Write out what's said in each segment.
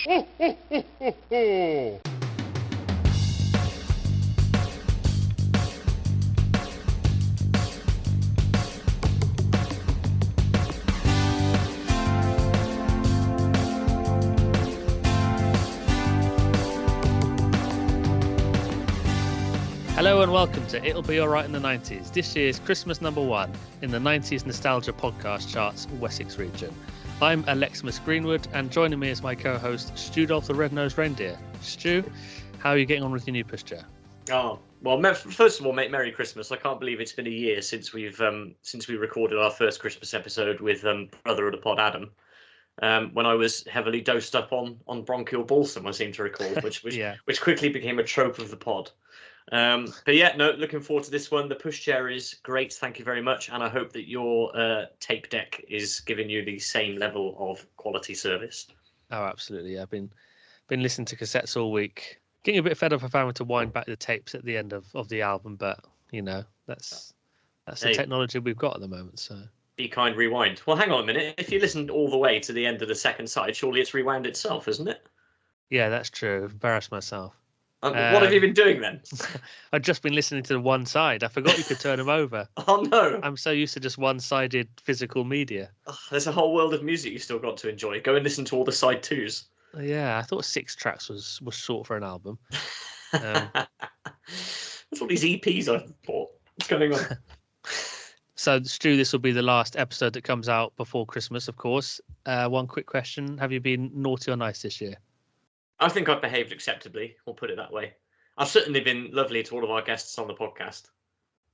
Hello and welcome to It'll Be Alright in the 90s, this year's Christmas number 1 in the 90s Nostalgia podcast charts Wessex region. I'm Aleximus Greenwood, and joining me is my co-host Studolph the Red-Nosed Reindeer. Stu, how are you getting on with your new pushchair? Oh, well, first of all, mate, Merry Christmas. I can't believe it's been a year since we recorded our first Christmas episode with brother of the pod, Adam. When I was heavily dosed up on bronchial balsam, I seem to recall, which quickly became a trope of the pod. But yeah, no, looking forward to this one. The pushchair is great, thank you very much, and I hope that your tape deck is giving you the same level of quality service. Oh, absolutely. I've been listening to cassettes all week, getting a bit fed up of having to wind back the tapes at the end of the album, but you know, that's the technology we've got at the moment. So be kind, rewind. Well, hang on a minute. If you listened all the way to the end of the second side, surely it's rewound itself, isn't it? Yeah, that's true. I've embarrassed myself. What have you been doing then? I've just been listening to the one side. I forgot you could turn them over. Oh no! I'm so used to just one-sided physical media. Oh, there's a whole world of music you still got to enjoy. Go and listen to all the side twos. Yeah, I thought 6 tracks was short for an album. That's all these EPs I bought. What's going on? So, Stu, this will be the last episode that comes out before Christmas, of course. One quick question. Have you been naughty or nice this year? I think I've behaved acceptably, we'll put it that way. I've certainly been lovely to all of our guests on the podcast.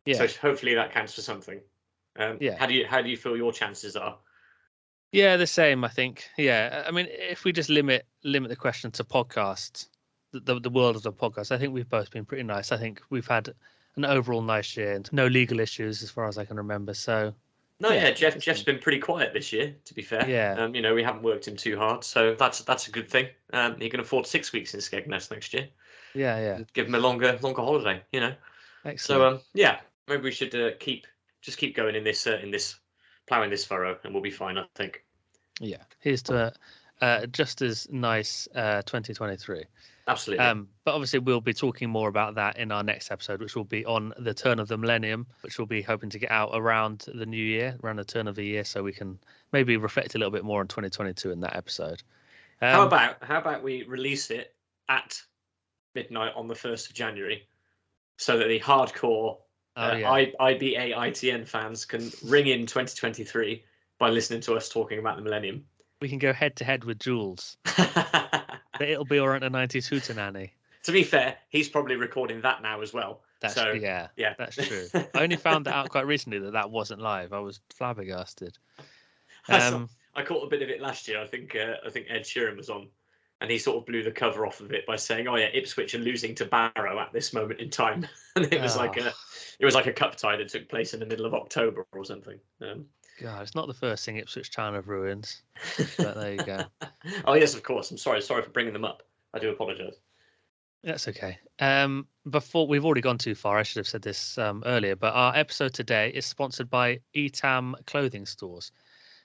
Yeah. So hopefully that counts for something. Yeah. How do you feel your chances are? Yeah, the same, I think. Yeah. I mean, if we just limit the question to podcasts, the world of the podcast, I think we've both been pretty nice. I think we've had an overall nice year and no legal issues as far as I can remember. So Jeff's been pretty quiet this year, to be fair. Yeah. We haven't worked him too hard, so that's a good thing. He can afford 6 weeks in Skegness next year. Yeah. Give him a longer holiday, you know. Excellent. So maybe we should keep going in this ploughing this furrow, and we'll be fine, I think. Yeah. Here's to just as nice 2023. Absolutely. But obviously we'll be talking more about that in our next episode, which will be on the turn of the millennium, which we'll be hoping to get out around the new year, around the turn of the year, so we can maybe reflect a little bit more on 2022 in that episode. How about we release it at midnight on the 1st of January, so that the hardcore IBA ITN fans can ring in 2023 by listening to us talking about the millennium. We can go head to head with Jules. It'll be alright in the 90s hootenanny. To be fair, he's probably recording that now as well. That's true. I only found that out quite recently that wasn't live. I was flabbergasted. I caught a bit of it last year. I think Ed Sheeran was on, and he sort of blew the cover off of it by saying, "Oh yeah, Ipswich are losing to Barrow at this moment in time," and it was like a cup tie that took place in the middle of October or something. God, it's not the first thing Ipswich Town have ruined. But there you go. Oh yes, of course. I'm sorry for bringing them up. I do apologise. That's okay. Before we've already gone too far, I should have said this earlier, but our episode today is sponsored by ETAM clothing stores.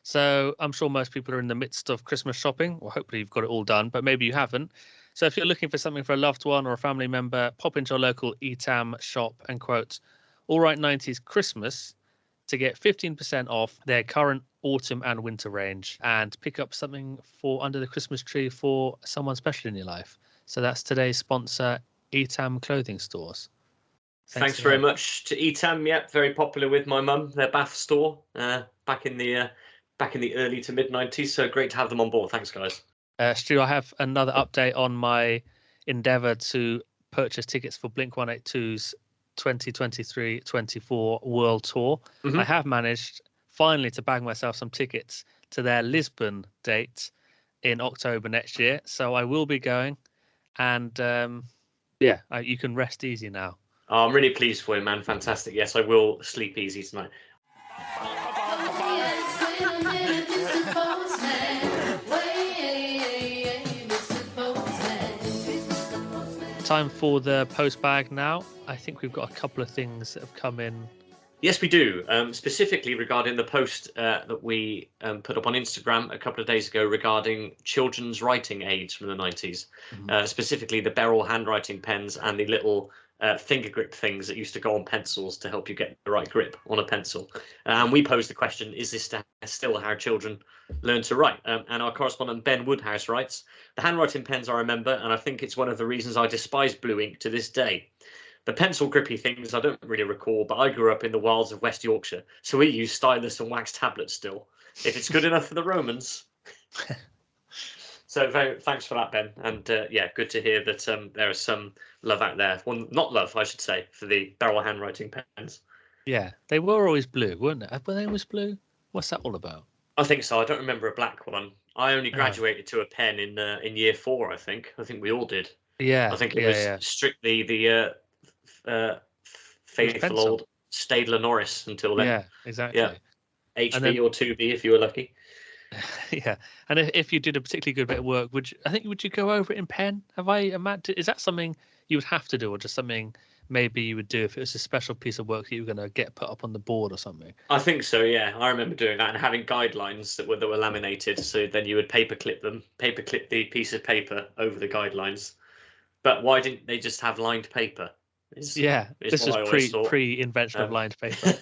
So I'm sure most people are in the midst of Christmas shopping, or hopefully you've got it all done, but maybe you haven't. So if you're looking for something for a loved one or a family member, pop into your local ETAM shop and quote All Right 90s Christmas to get 15% off their current autumn and winter range and pick up something for under the Christmas tree for someone special in your life. So that's today's sponsor, ETAM clothing stores. Thanks very much to ETAM. Yep, very popular with my mum. Their Bath store back in the early to mid 90s. So great to have them on board. Thanks, guys. Stu, I have another update on my endeavour to purchase tickets for Blink 182's 2023-24 World Tour. Mm-hmm. I have managed finally to bag myself some tickets to their Lisbon date in October next year. So I will be going, and you can rest easy now. Oh, I'm really pleased for you, man. Fantastic. Yes, I will sleep easy tonight. Time for the post bag now. I think we've got a couple of things that have come in Yes, we do. Specifically regarding the post that we put up on Instagram a couple of days ago regarding children's writing aids from the 90s, specifically the Beryl handwriting pens and the little finger grip things that used to go on pencils to help you get the right grip on a pencil. And we posed the question, is this still how children learn to write? And our correspondent Ben Woodhouse writes, the handwriting pens I remember, and I think it's one of the reasons I despise blue ink to this day. The pencil grippy things I don't really recall, but I grew up in the wilds of West Yorkshire, so we use stylus and wax tablets still. If it's good enough for the Romans. So thanks for that, Ben. And yeah, good to hear that there is some love out there. Well, not love, I should say, for the Beryl handwriting pens. Yeah, they were always blue, weren't they? Were they always blue? What's that all about? I think so. I don't remember a black one. I only graduated to a pen in year 4, I think. I think we all did. Yeah. I think it was strictly the faithful old Staedtler Norris until then. Yeah, exactly. Yeah. HB or 2B if you were lucky. Yeah, and if you did a particularly good bit of work, would you go over it in pen? Is that something you would have to do, or just something maybe you would do if it was a special piece of work that you were going to get put up on the board or something? I think so. Yeah, I remember doing that and having guidelines that were laminated. So then you would paperclip the piece of paper over the guidelines. But why didn't they just have lined paper? This was pre-invention of lined paper.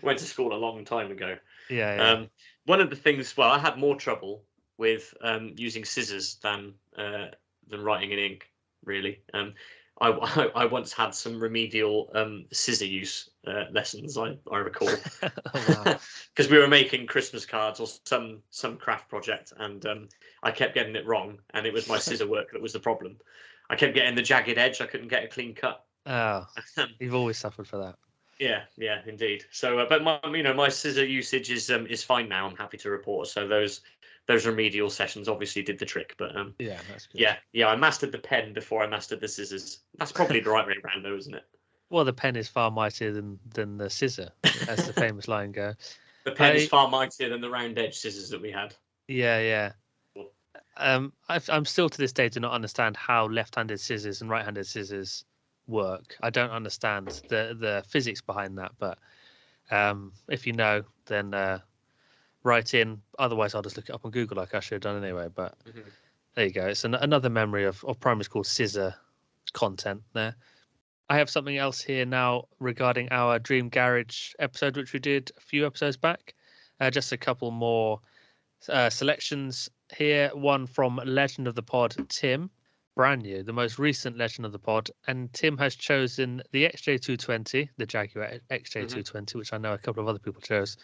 Went to school a long time ago. Yeah. One of the things, well, I had more trouble with using scissors than writing in ink, really. I once had some remedial scissor use lessons, I recall, because we were making Christmas cards or some craft project, and I kept getting it wrong, and it was my scissor work that was the problem. I kept getting the jagged edge. I couldn't get a clean cut. Oh, you've always suffered for that. Yeah, indeed. So, but my scissor usage is fine now. I'm happy to report. So those remedial sessions obviously did the trick. But yeah, that's good. Yeah. I mastered the pen before I mastered the scissors. That's probably the right way around, though, isn't it? Well, the pen is far mightier than the scissor, as the famous line goes. The pen is far mightier than the round edge scissors that we had. Yeah. I'm still to this day do not understand how left-handed scissors and right-handed scissors work. I don't understand the physics behind that, but if you know, then write in. Otherwise, I'll just look it up on Google like I should have done anyway. But there you go. It's another memory of primary school scissor content there. I have something else here now regarding our Dream Garage episode, which we did a few episodes back. Just a couple more selections here. One from Legend of the Pod, Tim. Brand new, the most recent Legend of the Pod, and Tim has chosen the XJ220, the Jaguar XJ220, which I know a couple of other people chose,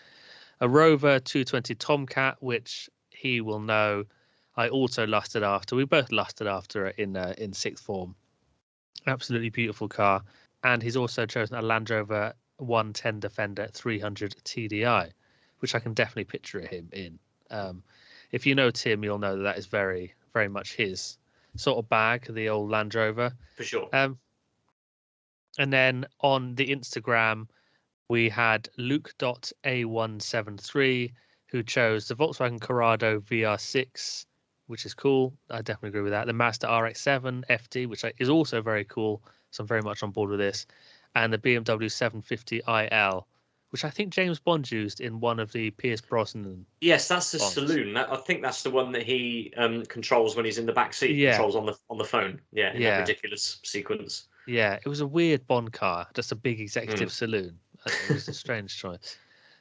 a Rover 220 Tomcat, which he will know I also lusted after. We both lusted after it in sixth form. Absolutely beautiful car, and he's also chosen a Land Rover 110 Defender 300 TDI, which I can definitely picture him in. If you know Tim, you'll know that is very, very much his sort of bag, the old Land Rover. For sure. And then on the Instagram, we had Luke.A173, who chose the Volkswagen Corrado VR6, which is cool. I definitely agree with that. The Mazda RX-7 FD, which is also very cool. So I'm very much on board with this. And the BMW 750 IL, which I think James Bond used in one of the Pierce Brosnan. Yes, that's the saloon. I think that's the one that he controls when he's in the back seat. Yeah. Controls on the phone. Yeah, in that ridiculous sequence. Yeah, it was a weird Bond car, just a big executive saloon. It was a strange choice.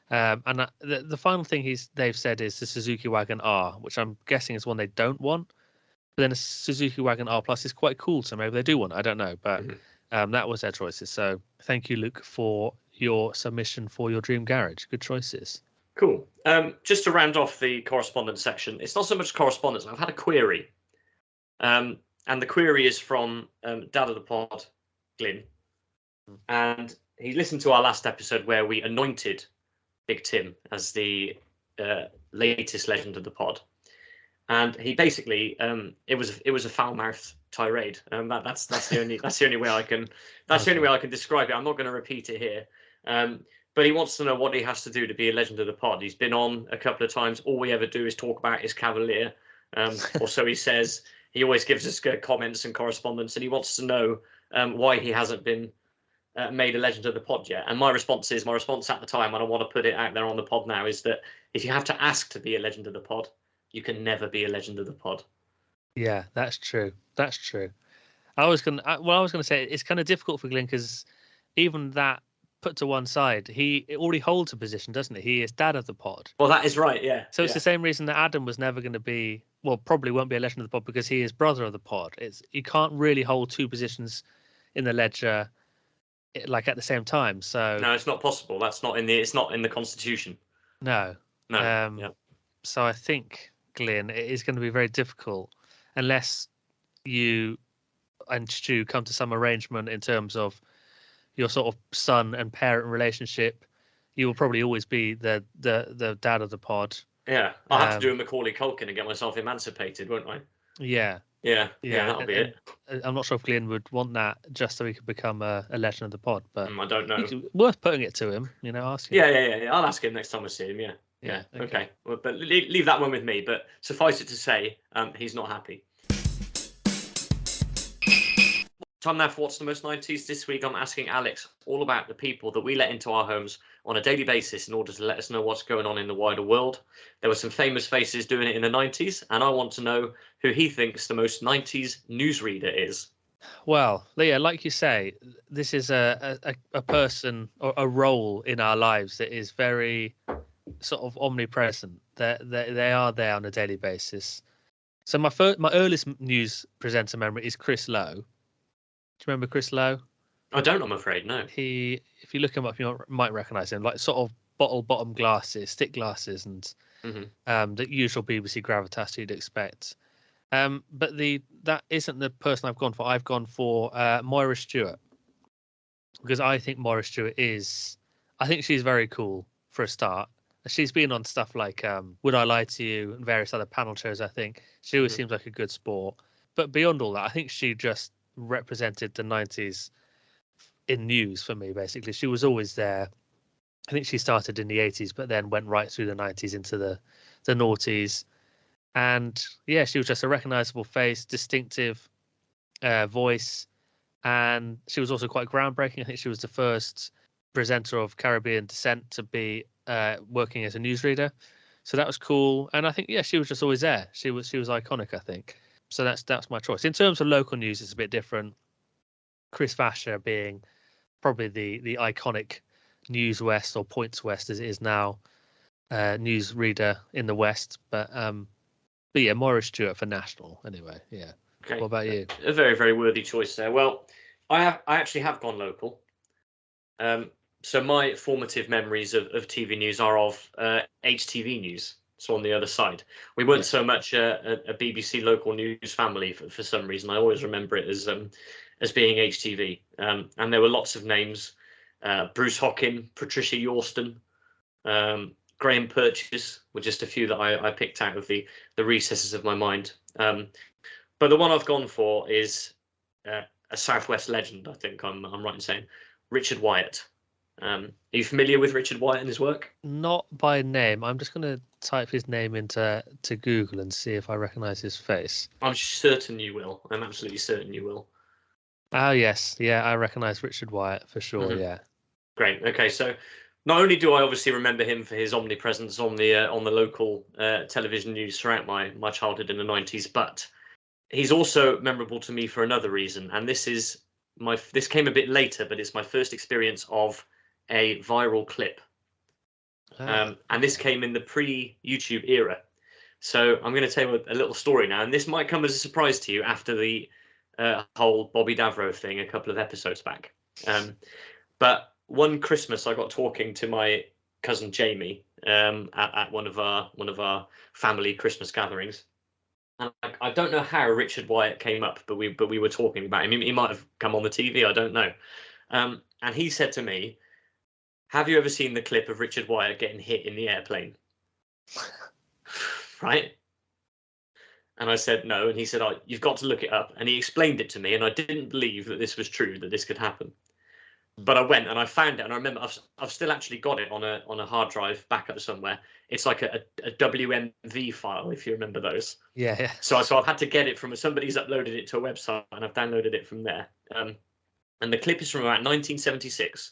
And the final thing they've said is the Suzuki Wagon R, which I'm guessing is one they don't want. But then a Suzuki Wagon R Plus is quite cool, so maybe they do want it. I don't know, but that was their choices. So thank you, Luke, for your submission for your Dream Garage. Good choices. Cool. Just to round off the correspondence section, it's not so much correspondence. I've had a query. And the query is from Dad of the Pod, Glyn. And he listened to our last episode where we anointed Big Tim as the latest Legend of the Pod. And he basically it was a foul-mouthed tirade. That's the only way I can describe it. I'm not going to repeat it here. But he wants to know what he has to do to be a Legend of the Pod. He's been on a couple of times. All we ever do is talk about his Cavalier. Or so he says. He always gives us good comments and correspondence, and he wants to know why he hasn't been made a Legend of the Pod yet. And my response at the time, and I want to put it out there on the pod now, is that if you have to ask to be a Legend of the Pod, you can never be a Legend of the Pod. Yeah, that's true. That's true. I was gonna say it's kind of difficult for Glenn because even that put to one side, he already holds a position, doesn't he? He is dad of the pod. Well, that is right, yeah. So it's the same reason that Adam was never going to be, well, probably won't be a Legend of the Pod because he is brother of the pod. It's you can't really hold two positions in the ledger like at the same time. So no, it's not possible. It's not in the Constitution. No. Yeah. So I think, Glenn, it is going to be very difficult unless you and Stu come to some arrangement in terms of your sort of son and parent relationship. You will probably always be the dad of the pod. Yeah, I'll have to do a Macaulay Culkin and get myself emancipated, won't I? Yeah. Yeah, that'll be it. I'm not sure if Glenn would want that just so he could become a Legend of the Pod, but I don't know. Worth putting it to him, ask him. Yeah. I'll ask him next time I see him. Yeah. Okay. Well, but leave that one with me. But suffice it to say, he's not happy. Time now for What's the Most 90s. This week I'm asking Alex all about the people that we let into our homes on a daily basis in order to let us know what's going on in the wider world. There were some famous faces doing it in the 90s, and I want to know who he thinks the most 90s newsreader is. Well, yeah, like you say, this is a person or a role in our lives that is very sort of omnipresent. They are there on a daily basis. So my earliest news presenter memory is Chris Lowe. Do you remember Chris Lowe? I don't, I'm afraid, no. If you look him up, you might recognise him. Like sort of bottom glasses, stick glasses, and the usual BBC gravitas you'd expect. But that isn't the person I've gone for. I've gone for Moira Stewart because I think Moira Stewart I think she's very cool for a start. She's been on stuff like Would I Lie to You and various other panel shows. I think she always seems like a good sport. But beyond all that, I think she just represented the 90s in news for me. Basically, she was always there. I think she started in the 80s, but then went right through the 90s into the noughties. And yeah, she was just a recognizable face, distinctive voice. And she was also quite groundbreaking. I think she was the first presenter of Caribbean descent to be working as a newsreader. So that was cool. And I think, yeah, she was just always there. She was iconic, I think. So that's my choice. In terms of local news, it's a bit different. Chris Vasher being probably the iconic News West or Points West as it is now, news reader in the West. But yeah, Moira Stewart for national anyway. Yeah. Okay. What about you? A very, very worthy choice there. Well, I actually have gone local. So my formative memories of TV news are of HTV news. So on the other side, we weren't so much a BBC local news family for some reason. I always remember it as being HTV, and there were lots of names: Bruce Hockin, Patricia Yorston, Graham Purchase were just a few that I picked out of the recesses of my mind. But the one I've gone for is a Southwest legend. I think I'm right in saying Richard Wyatt. Are you familiar with Richard Wyatt and his work? Not by name. I'm just going to type his name into Google and see if I recognise his face. I'm certain you will. I'm absolutely certain you will. Oh yes, yeah, I recognise Richard Wyatt for sure. Yeah. Great. Okay, so not only do I obviously remember him for his omnipresence on the local television news throughout my childhood in the 90s, but he's also memorable to me for another reason, and this came a bit later, but it's my first experience of a viral clip. And this came in the pre-YouTube era. So I'm going to tell you a little story now, and this might come as a surprise to you after the whole Bobby Davro thing a couple of episodes back. But one Christmas, I got talking to my cousin Jamie at one of our family Christmas gatherings. And I don't know how Richard Wyatt came up, but we were talking about him. He might have come on the TV, I don't know. And he said to me, "Have you ever seen the clip of Richard Wyatt getting hit in the airplane?" Right? And I said no, and he said, "Oh, you've got to look it up." And he explained it to me, and I didn't believe that this was true, that this could happen. But I went and I found it, and I remember I've still actually got it on a hard drive back up somewhere. It's like a WMV file, if you remember those. Yeah. So I've had to get it from somebody's uploaded it to a website, and I've downloaded it from there. And the clip is from about 1976.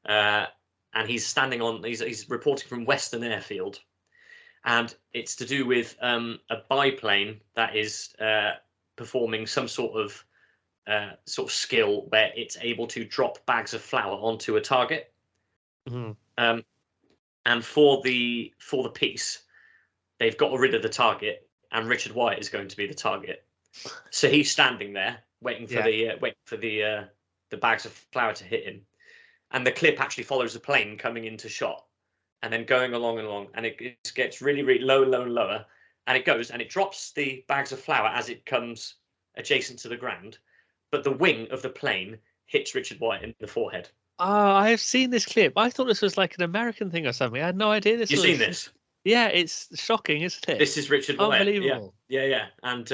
And he's standing on, he's reporting from Western Airfield. And it's to do with a biplane that is performing some sort of skill where it's able to drop bags of flour onto a target. Mm-hmm. And for the piece, they've got rid of the target, and Richard Wyatt is going to be the target. So he's standing there waiting for the bags of flour to hit him, and the clip actually follows the plane coming into shot, and then going along and along, and it gets really, really low, low, and lower, and it goes and it drops the bags of flour as it comes adjacent to the ground, but the wing of the plane hits Richard Wyatt in the forehead. Oh, I have seen this clip. I thought this was like an American thing or something. I had no idea this. You've seen this? Yeah, it's shocking, isn't it? This is Richard Wyatt. Unbelievable. Yeah. And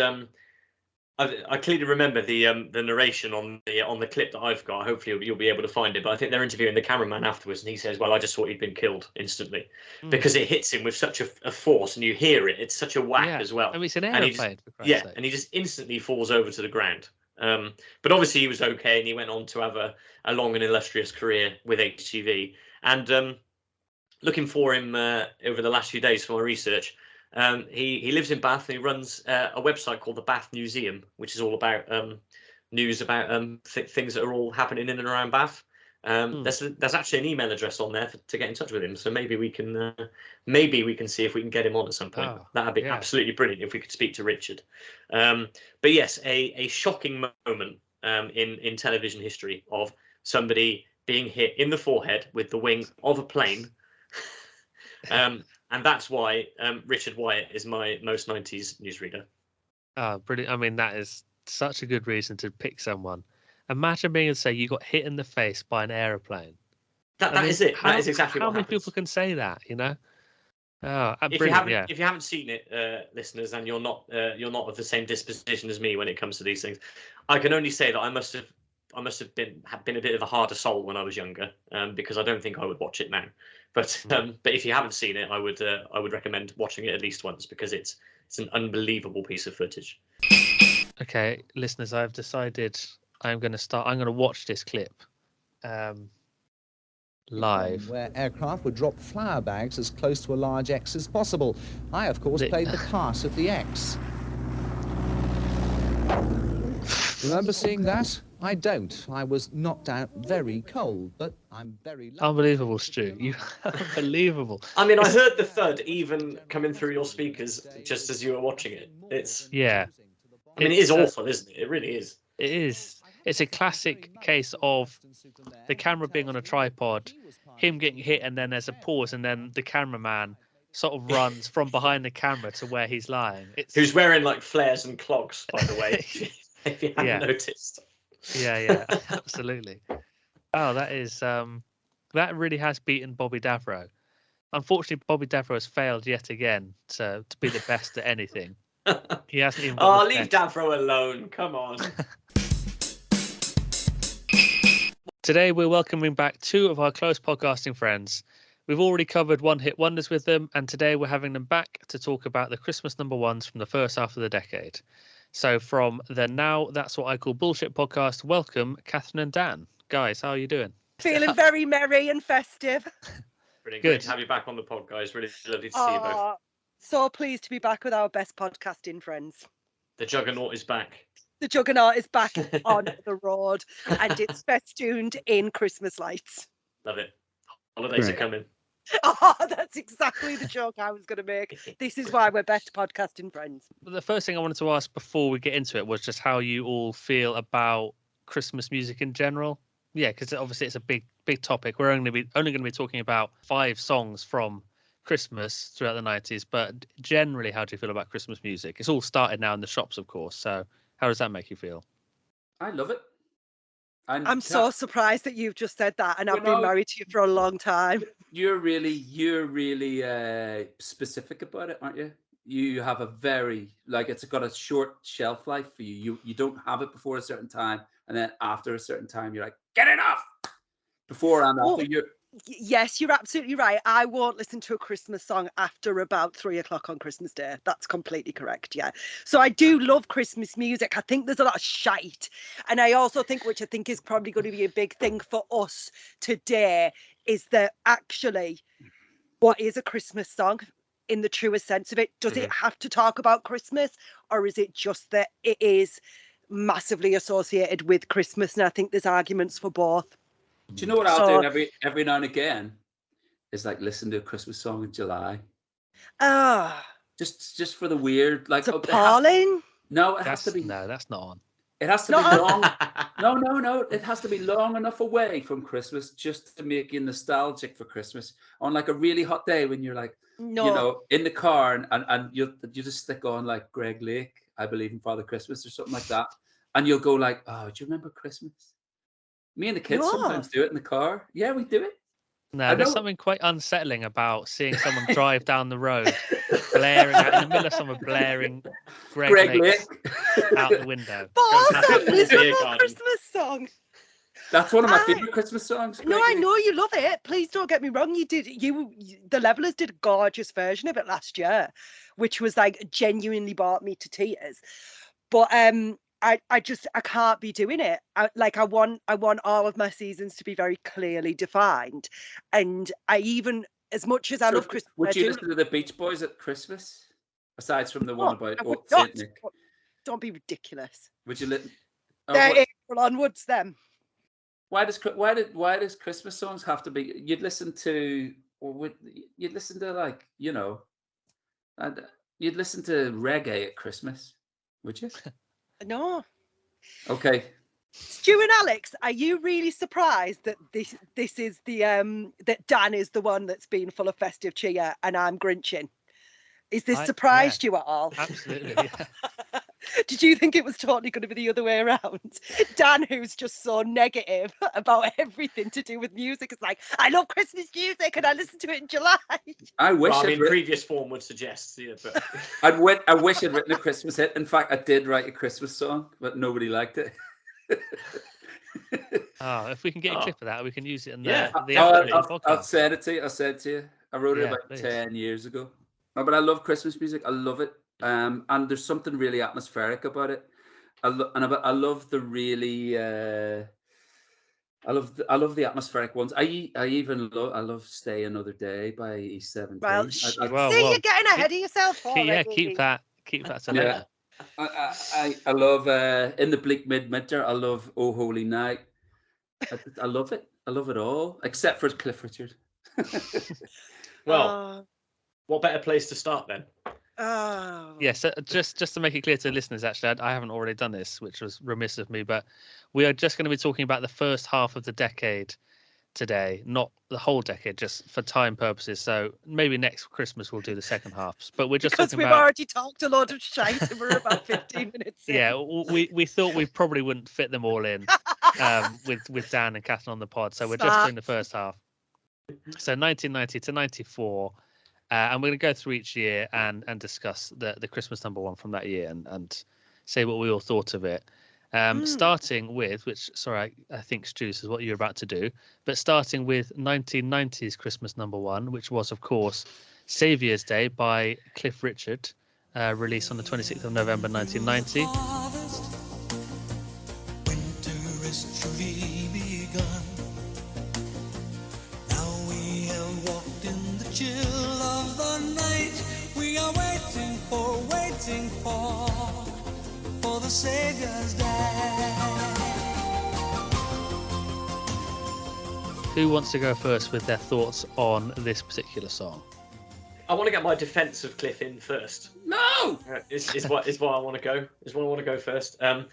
I clearly remember the narration on the clip that I've got. Hopefully you'll be able to find it. But I think they're interviewing the cameraman afterwards, and he says, "Well, I just thought he'd been killed instantly because it hits him with such a force, and you hear it. It's such a whack as well. I mean, it's an aeroplane. And he just instantly falls over to the ground. But obviously he was okay, and he went on to have a long and illustrious career with HTV. And looking for him over the last few days for my research, he lives in Bath, and he runs a website called the Bath Museum, which is all about news about things that are all happening in and around Bath. There's actually an email address on there to get in touch with him, so maybe we can see if we can get him on at some point. That'd be absolutely brilliant if we could speak to Richard. But yes, a shocking moment in television history of somebody being hit in the forehead with the wing of a plane. And that's why Richard Wyatt is my most 90s newsreader. Oh, brilliant. I mean, that is such a good reason to pick someone. Imagine being able to say you got hit in the face by an aeroplane. That is it. That is exactly what happens. How many people can say that, you know? Oh, if you haven't seen it, listeners, and you're not of the same disposition as me when it comes to these things, I can only say that I must have been a bit of a harder soul when I was younger, because I don't think I would watch it now. But if you haven't seen it, I would recommend watching it at least once, because it's an unbelievable piece of footage. Okay, listeners, I've decided I'm going to watch this clip live. Where aircraft would drop flour bags as close to a large X as possible. I, of course, played the part of the X. Remember seeing that? I don't. I was knocked out very cold, but I'm very lucky. Unbelievable, Stu. Unbelievable. I mean, I heard the thud even coming through your speakers just as you were watching it. I mean, it is awful, isn't it? It really is. It is. It's a classic case of the camera being on a tripod, him getting hit, and then there's a pause, and then the cameraman sort of runs from behind the camera to where he's lying. Who's wearing like flares and clogs, by the way, if you haven't noticed. Yeah, absolutely. Oh, that is that really has beaten Bobby Davro. Unfortunately, Bobby Davro has failed yet again to be the best at anything. He hasn't even. Leave Davro alone. Come on. Today we're welcoming back two of our close podcasting friends. We've already covered one-hit wonders with them, and today we're having them back to talk about the Christmas number ones from the first half of the decade. So from the Now That's What I Call Bullshit podcast, welcome Kathryn and Dan. Guys, how are you doing? Feeling very merry and festive. Really good to have you back on the pod, guys. Really lovely to see you both. So pleased to be back with our best podcasting friends. The Juggernaut is back. The Juggernaut is back on the road, and it's festooned in Christmas lights. Love it. Holidays are coming. Oh, that's exactly the joke I was going to make. This is why we're best podcasting friends. The first thing I wanted to ask before we get into it was just how you all feel about Christmas music in general. Yeah, because obviously it's a big topic. We're only going to be talking about 5 songs from Christmas throughout the 90s, but generally, how do you feel about Christmas music? It's all started now in the shops, of course. So how does that make you feel? I love it. I'm so surprised that you've just said that, and I've been married to you for a long time. You're really specific about it, aren't you? You have a very, it's got a short shelf life for you. You don't have it before a certain time, and then after a certain time, you're like, get it off. Before and after, Yes, you're absolutely right. I won't listen to a Christmas song after about 3 o'clock on Christmas Day. That's completely correct. Yeah. So I do love Christmas music. I think there's a lot of shite. And I also think, which I think is probably going to be a big thing for us today, is that actually, what is a Christmas song in the truest sense of it? Does it have to talk about Christmas, or is it just that it is massively associated with Christmas? And I think there's arguments for both. Do you know what I'll do every now and again? Is like listen to a Christmas song in July. Just for the weird, like it's appalling. No, it has to be. No, that's not on. It has to be long. No. It has to be long enough away from Christmas just to make you nostalgic for Christmas. On like a really hot day when you're like, you know, in the car and you just stick on like Greg Lake, I Believe in Father Christmas or something like that, and you'll go like, oh, do you remember Christmas? Me and the kids sometimes do it in the car. Yeah, we do it. No, there's something quite unsettling about seeing someone drive down the road, blaring out in the middle of summer, blaring Greg Lake out the window. But also miserable Christmas song. That's one of my favorite Christmas songs. No, I know you love it. Please don't get me wrong. The Levelers did a gorgeous version of it last year, which was like genuinely brought me to tears. But I can't be doing it. I want all of my seasons to be very clearly defined, and I even, as much as I love Christmas, would you listen to the Beach Boys at Christmas, aside from the one about Saint Nick? Don't be ridiculous. Would you listen? They're April onwards. Them. Why does Christmas songs have to be? You'd listen to like, you know, and you'd listen to reggae at Christmas, would you? No. Okay. Stu and Alex, are you really surprised that this is the that Dan is the one that's been full of festive cheer and I'm grinching? Is this surprised you at all? Absolutely. Yeah. Did you think it was totally going to be the other way around? Dan, who's just so negative about everything to do with music, is like, I love Christmas music and I listen to it in July. I wish. Well, I mean, previous form would suggest, yeah, but I wish I'd written a Christmas hit. In fact, I did write a Christmas song, but nobody liked it. If we can get a clip of that, we can use it in the podcast. I'll send it to you. I wrote it about please. 10 years ago. No, but I love Christmas music. I love it. And there's something really atmospheric about it. I love the really I love the atmospheric ones. I love Stay Another Day by E41. Well, you're getting ahead of yourself. Keep that to later. I love In the Bleak Midwinter. I love Oh Holy Night. I love it. I love it all, except for Cliff Richard. Well, what better place to start then? Yes, just to make it clear to listeners, actually, I haven't already done this, which was remiss of me, but we are just going to be talking about the first half of the decade today, not the whole decade, just for time purposes. So maybe next Christmas we'll do the second half, but we're just because we've already talked a lot of shite and we're about 15 minutes in. Yeah, we thought we probably wouldn't fit them all in with Dan and Kathryn on the pod, so we're just doing the first half. So 1990 to 94. And we're going to go through each year and discuss the Christmas number one from that year and say what we all thought of it. Starting with, which, sorry, I think Stu, this is what you're about to do, but starting with 1990's Christmas number one, which was, of course, Saviour's Day by Cliff Richard, released on the 26th of November 1990. Winter is truly begun. Now we have walked in the chill of the night. We are waiting for the Saviour's Day. Who wants to go first with their thoughts on this particular song? I want to get my defence of Cliff in first. No, is what I want to go. Is what I want to go first. I'm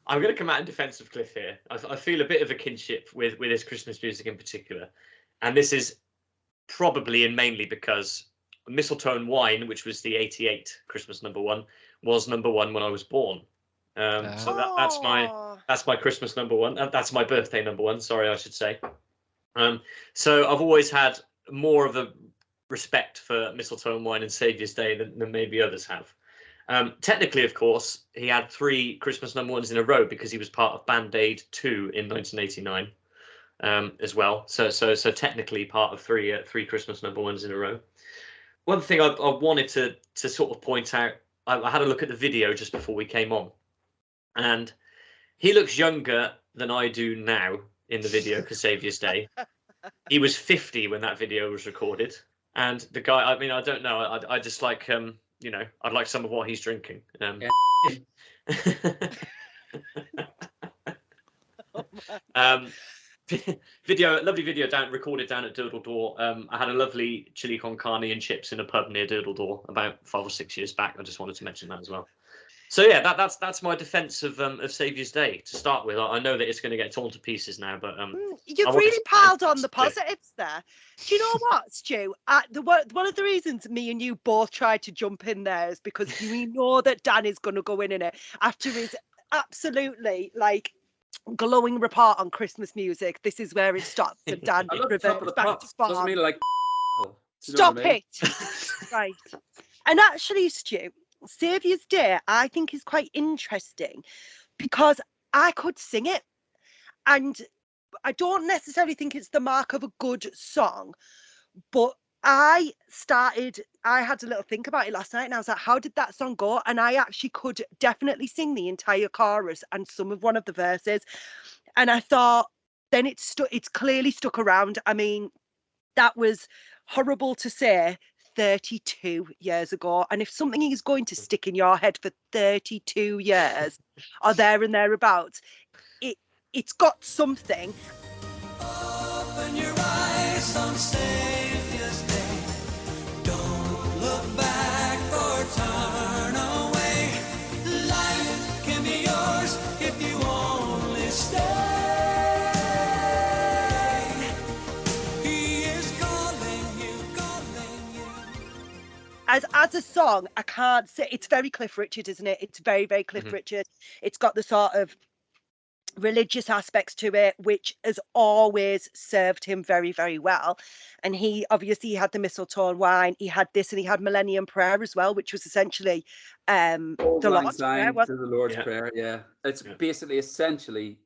going to come out in defence of Cliff here. I feel a bit of a kinship with his Christmas music in particular, and this is probably and mainly because Mistletoe and Wine, which was the '88 Christmas number one, was number one when I was born. So that's my Christmas number one. That's my birthday number one. Sorry, I should say. So I've always had more of a respect for Mistletoe and Wine and Saviour's Day than maybe others have. Technically, of course, he had 3 Christmas number ones in a row because he was part of Band Aid 2 in 1989. as well. So technically part of three Christmas number ones in a row. One thing I wanted to sort of point out, I had a look at the video just before we came on, and he looks younger than I do now in the video for Saviour's Day. He was 50 when that video was recorded, and the guy, I mean, I don't know, I just like I'd like some of what he's drinking. Lovely video recorded down at Doodle Door. I had a lovely chili con carne and chips in a pub near Doodle Door about 5 or 6 years back. I just wanted to mention that as well. So yeah, that's my defence of Saviour's Day to start with. I know that it's going to get torn to pieces now, but you've really piled on the positives there. Do you know what, Stu? One of the reasons me and you both tried to jump in there is because we know that Dan is going to go in it after his absolutely glowing report on Christmas music. This is where it stops, and Dan reverts back to farm. Doesn't mean Stop it. Right. And actually, Stu, Saviour's Day, I think, is quite interesting because I could sing it, and I don't necessarily think it's the mark of a good song, but I had a little think about it last night, and I was like, how did that song go? And I actually could definitely sing the entire chorus and some of one of the verses, and I thought, then it's clearly stuck around. I mean, that was horrible to say 32 years ago, and if something is going to stick in your head for 32 years or there and thereabouts, it's got something. Open your eyes on Saviour's Day. Don't look back or turn away. Life can be yours if you only stay. He is calling you. As a song, I can't say, it's very Cliff Richard, isn't it? It's very, very Cliff Richard. It's got the sort of religious aspects to it, which has always served him very, very well. And he obviously had the mistletoe and wine, he had this, and he had Millennium Prayer as well, which was essentially the Lord's Prayer. To the Lord's Prayer, yeah. It's basically essentially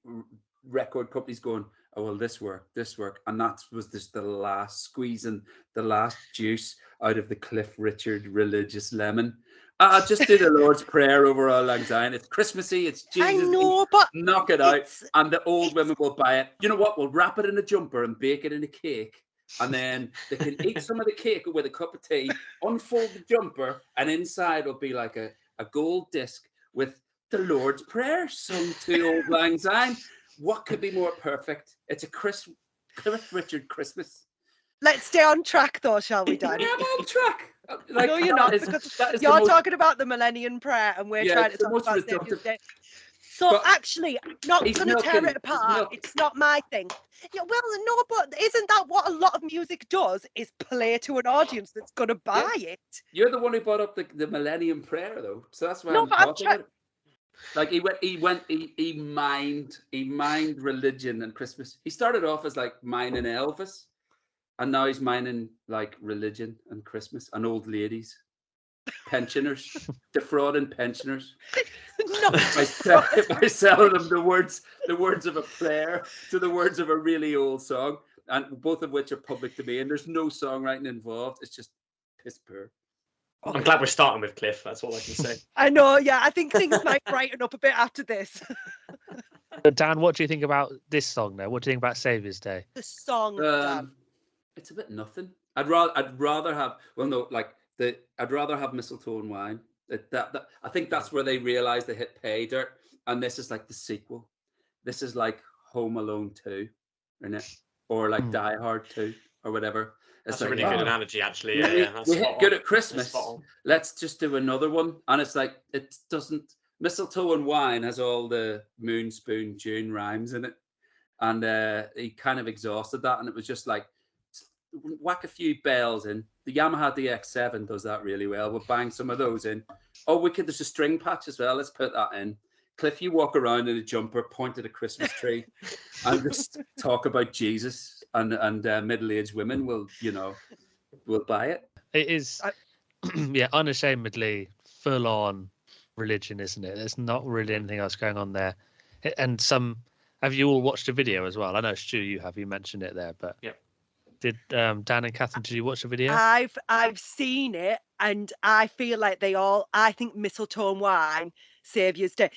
record companies going, oh well, this worked, and that was just the last squeezing the last juice out of the Cliff Richard religious lemon. I'll just do the Lord's Prayer over Auld Lang Syne. It's Christmassy, it's Jesus. I know, but knock it out, and the old women will buy it. You know what? We'll wrap it in a jumper and bake it in a cake, and then they can eat some of the cake with a cup of tea, unfold the jumper, and inside will be like a gold disc with the Lord's Prayer sung to Auld Lang Syne. What could be more perfect? It's a Cliff Richard Christmas. Let's stay on track, though, shall we, Dan? Yeah, I'm on track. No, you're not, because you're talking about the Millennium Prayer, and we're trying to talk about Saviour's Day. So but actually, I'm not going to tear it apart. It's not my thing. Yeah, well, no, but isn't that what a lot of music does? Is play to an audience that's going to buy it? You're the one who brought up the Millennium Prayer, though. So that's why I'm talking about it. Like he mined religion and Christmas. He started off as like mining Elvis, and now he's mining like religion and Christmas and old ladies, pensioners, defrauding pensioners by selling them the words of a prayer to the words of a really old song, and both of which are public domain. There's no songwriting involved. It's just piss poor. I'm glad we're starting with Cliff. That's all I can say. I know, yeah. I think things might brighten up a bit after this. Dan, what do you think about this song now? What do you think about Saviour's Day? The song, Dan. It's a bit nothing. I'd rather have I'd rather have Mistletoe and Wine. I think that's where they realised they hit pay dirt, and this is like the sequel. This is like Home Alone 2, isn't it? Or like Die Hard 2 or whatever. That's a really good analogy, actually. We hit good at Christmas. Let's just do another one. And it's like, it doesn't. Mistletoe and Wine has all the moon, spoon, June rhymes in it. And he kind of exhausted that. And it was just like, whack a few bells in. The Yamaha DX7 does that really well. We'll bang some of those in. Oh, there's a string patch as well. Let's put that in. Cliff, you walk around in a jumper, point at a Christmas tree, and just talk about Jesus, and middle-aged women will buy it. It is, unashamedly full-on religion, isn't it? There's not really anything else going on there, and some Have you all watched the video as well? I know, Stu, you have. You mentioned it there, but yeah. Did Dan and Kathryn, did you watch the video? I've seen it, and I feel like I think Mistletoe and Wine, Saviour's Day.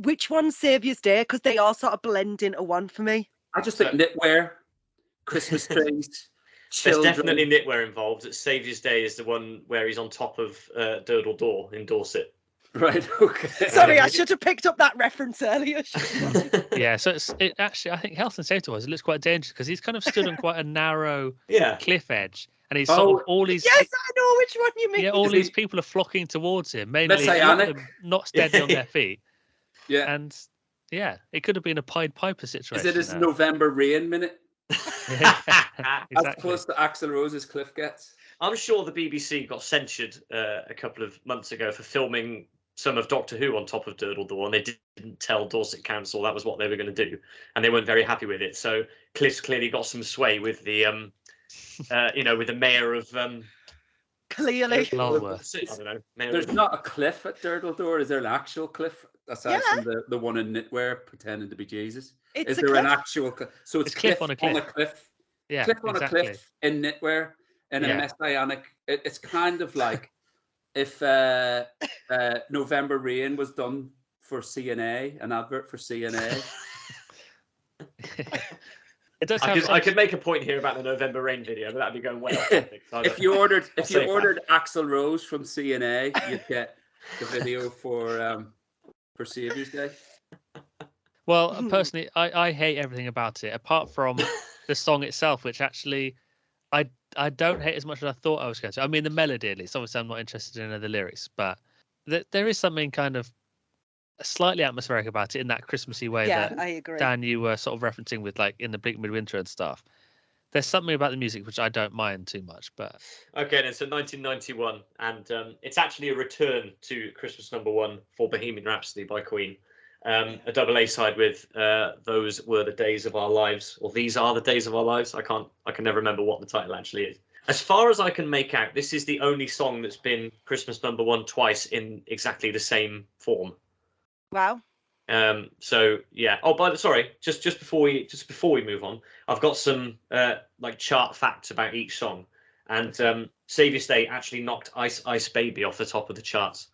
Which one's Saviour's Day? Because they all sort of blend into one for me. I just think knitwear, Christmas trees, children. There's definitely knitwear involved. Saviour's Day is the one where he's on top of Durdle Door in Dorset. Right, okay. Sorry, I should have picked up that reference earlier. Yeah, so it actually, I think health and safety wise, it looks quite dangerous because he's kind of stood on quite a narrow cliff edge, and he's sort of all these. Yes, I know which one you mean. Yeah, all these people are flocking towards him, mainly not steady on their feet. Yeah, and yeah, it could have been a Pied Piper situation. Is it his November rain minute? Exactly. As close to Axel Rose's cliff gets. I'm sure the BBC got censured a couple of months ago for filming some of Doctor Who on top of Durdle Door, and they didn't tell Dorset Council that was what they were going to do, and they weren't very happy with it. So Cliff's clearly got some sway with the, with the mayor of. Clearly. I don't know. There's not a cliff at Durdle Door. Is there an actual cliff aside from the one in knitwear pretending to be Jesus? Is there an actual cliff? So it's cliff on a cliff. Yeah, cliff on a cliff in knitwear in a messianic. It's kind of like if November Rain was done for CNA, an advert for CNA. It does I could make a point here about the November Rain video, but that'd be going way off topic. If you ordered Axel Rose from CNA, you'd get the video for Saviour's Day. Well, personally, I hate everything about it, apart from the song itself, which actually I don't hate as much as I thought I was going to. I mean, the melody, at least. Obviously, I'm not interested in the lyrics, but there is something kind of slightly atmospheric about it in that Christmassy way that I agree. Dan, you were sort of referencing with, like, in the bleak midwinter and stuff. There's something about the music which I don't mind too much, but okay, then so 1991, and it's actually a return to Christmas #1 for Bohemian Rhapsody by Queen. A double A side with Those Were the Days of Our Lives, or These Are the Days of Our Lives. I can never remember what the title actually is. As far as I can make out, this is the only song that's been Christmas #1 twice in exactly the same form. Wow. So yeah. Oh, sorry. Just before we move on, I've got some like chart facts about each song, and Saviour's Day actually knocked Ice Baby off the top of the charts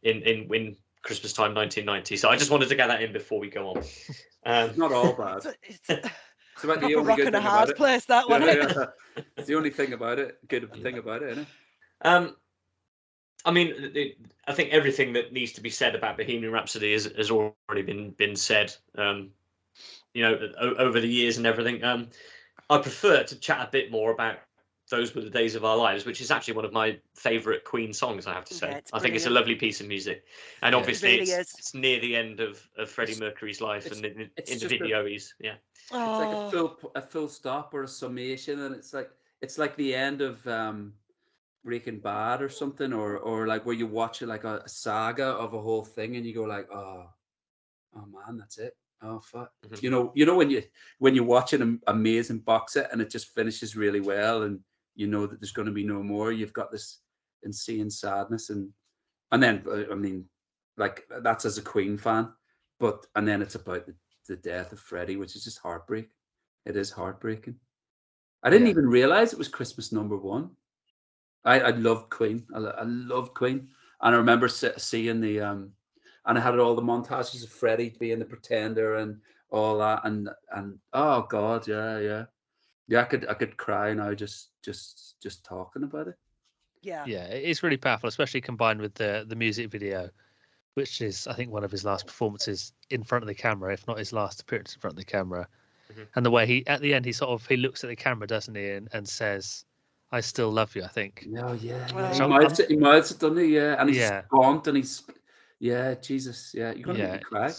in Christmas time 1990. So I just wanted to get that in before we go on. It's not all bad. It's about the only good thing about it. Place, that one. Yeah. It's the only thing about it. Good thing about it, isn't it? I mean, I think everything that needs to be said about Bohemian Rhapsody has already been said. Over the years and everything. I prefer to chat a bit more about Those Were the Days of Our Lives, which is actually one of my favourite Queen songs, I have to say. Yeah, I think it's a lovely piece of music. And obviously it's near the end of Freddie Mercury's life, and in the video he's It's like a full stop or a summation, and it's like the end of Breaking Bad or something, or like where you watch it like a saga of a whole thing and you go like, oh man, that's it. Oh fuck. Mm-hmm. You know when you watch an amazing box set and it just finishes really well, and you know that there's going to be no more. You've got this insane sadness, and then I mean, like, that's as a Queen fan, and then it's about the death of Freddie, which is just heartbreak. It is heartbreaking. I didn't even realize it was Christmas #1. I loved Queen. I loved Queen, and I remember seeing the and I had all the montages of Freddie being the Pretender and all that, and oh god, yeah. I could cry now just talking about it. Yeah, it's really powerful, especially combined with the music video, which is, I think, one of his last performances in front of the camera, if not his last appearance in front of the camera. Mm-hmm. And the way he at the end he looks at the camera, doesn't he, and says, "I still love you," I think. Oh yeah. He mouths it, doesn't he? Yeah, and he's gaunt, and he's Jesus, yeah. You're gonna make me cry.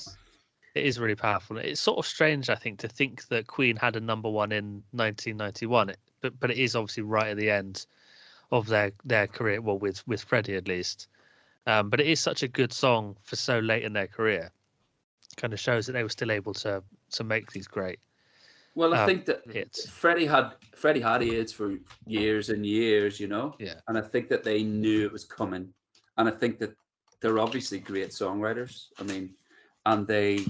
It is really powerful. It's sort of strange, I think, to think that Queen had a #1 in 1991, but it is obviously right at the end of their career. Well, with Freddie at least. But it is such a good song for so late in their career. Kind of shows that they were still able to make these great. Well, I think that Freddie had AIDS for years and years, Yeah. And I think that they knew it was coming, and I think that they're obviously great songwriters. I mean, and they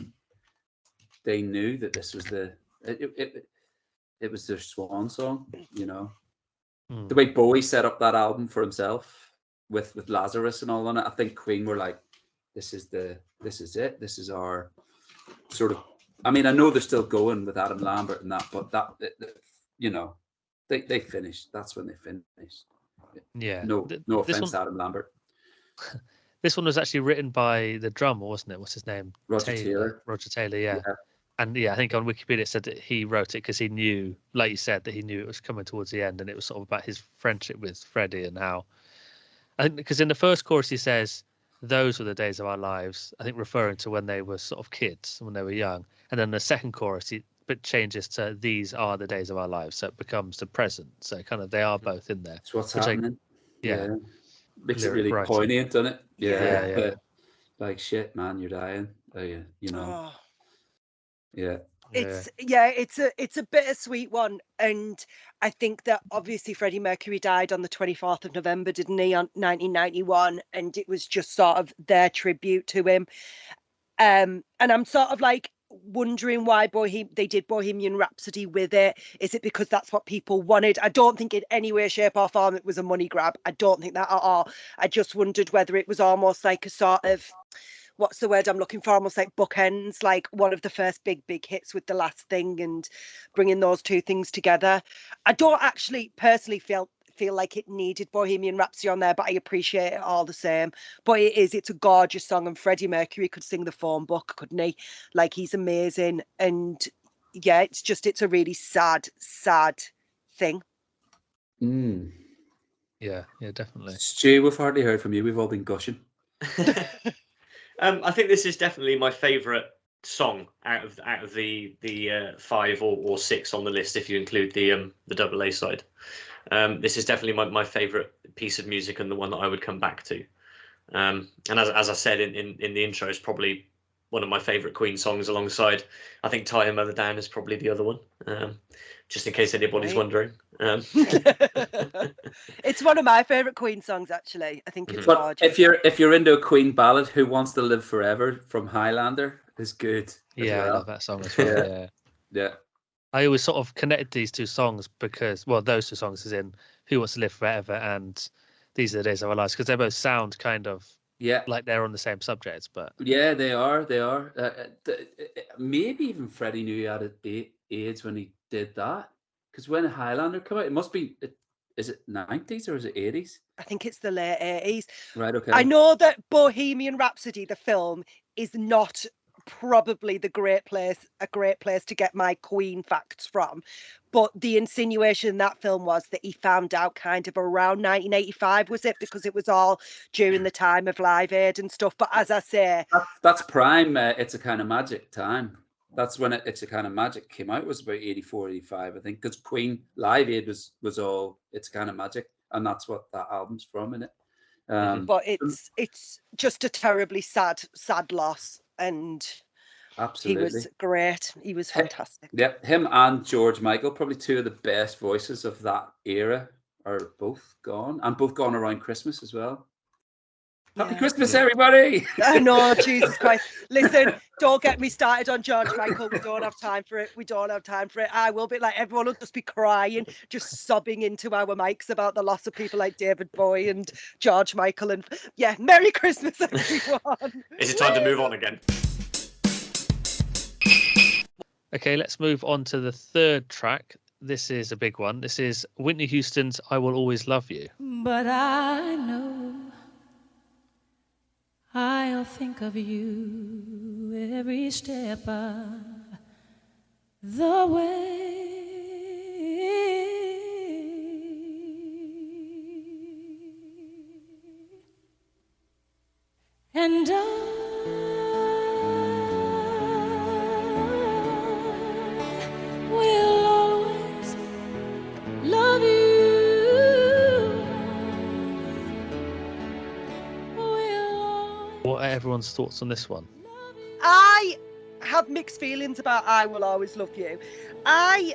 they knew that this was it was their swan song, you know. The way Bowie set up that album for himself with Lazarus and all on it, I think Queen were like, this is it. This is our sort of. I mean, I know they're still going with Adam Lambert and that, but you know, they finished. That's when they finished. Yeah. No offense to Adam Lambert. This one was actually written by the drummer, wasn't it? What's his name? Roger Taylor. Roger Taylor, yeah. And yeah, I think on Wikipedia it said that he wrote it because he knew, like you said, that he knew it was coming towards the end, and it was sort of about his friendship with Freddie and how. I think because in the first chorus he says, "Those were the days of our lives," I think referring to when they were sort of kids, when they were young. And then the second chorus but changes to "These are the days of our lives," so it becomes the present. So kind of they are both in there. That's what's happening. Yeah. Makes it really poignant, doesn't it? Yeah. Like, shit, man, you're dying. You know. Oh. Yeah. It's a bittersweet one, and I think that obviously Freddie Mercury died on the 24th of November, didn't he, on 1991, and it was just sort of their tribute to him. And I'm sort of like wondering why they did Bohemian Rhapsody with it. Is it because that's what people wanted? I don't think in any way, shape or form it was a money grab. I don't think that at all. I just wondered whether it was almost like a sort of, what's the word I'm looking for? Almost like bookends, like one of the first big hits with the last thing, and bringing those two things together. I don't actually personally feel like it needed Bohemian Rhapsody on there, but I appreciate it all the same. But it's a gorgeous song, and Freddie Mercury could sing the phone book, couldn't he? Like, he's amazing. And yeah, it's a really sad thing. Yeah, definitely. Stu, we've hardly heard from you. We've all been gushing. I think this is definitely my favourite song out of the 5 or 6 on the list, if you include the double A side. This is definitely my favourite piece of music, and the one that I would come back to. And as I said in the intro, it's probably one of my favourite Queen songs, alongside, I think, Tie Her Mother Down is probably the other one, just in case anybody's wondering. It's one of my favourite Queen songs, actually. I think it's gorgeous. If you're into a Queen ballad, Who Wants to Live Forever from Highlander is good. I love that song as well. Yeah. I always sort of connected these two songs because, well, those two songs is in Who Wants to Live Forever and These Are the Days of Our Lives, because they both sound kind of like they're on the same subjects. But yeah, they are. Maybe even Freddie knew he had AIDS when he did that, because when Highlander came out, it must be, is it 90s or is it 80s? I think it's the late 80s. Right, okay. I know that Bohemian Rhapsody, the film, is not probably a great place to get my Queen facts from, but the insinuation in that film was that he found out kind of around 1985, was it, because it was all during the time of Live Aid and stuff. But as I say, that's prime It's a Kind of Magic time. That's when It's a Kind of Magic came out. It was about 84, 85, I think, because Queen Live Aid was all It's a Kind of Magic, and that's what that album's from, isn't it? But it's just a terribly sad loss. And absolutely, he was great. He was fantastic. Yeah, him and George Michael, probably two of the best voices of that era, are both gone, and both gone around Christmas as well. Happy Christmas, everybody! I know, Jesus Christ. Listen, don't get me started on George Michael. We don't have time for it. I will be like, everyone will just be crying, just sobbing into our mics about the loss of people like David Bowie and George Michael. And yeah, Merry Christmas, everyone. Is it time to move on again? Okay, let's move on to the third track. This is a big one. This is Whitney Houston's I Will Always Love You. But I know I'll think of you every step of the way. And I will always love you. What are everyone's thoughts on this one? I have mixed feelings about I Will Always Love You. I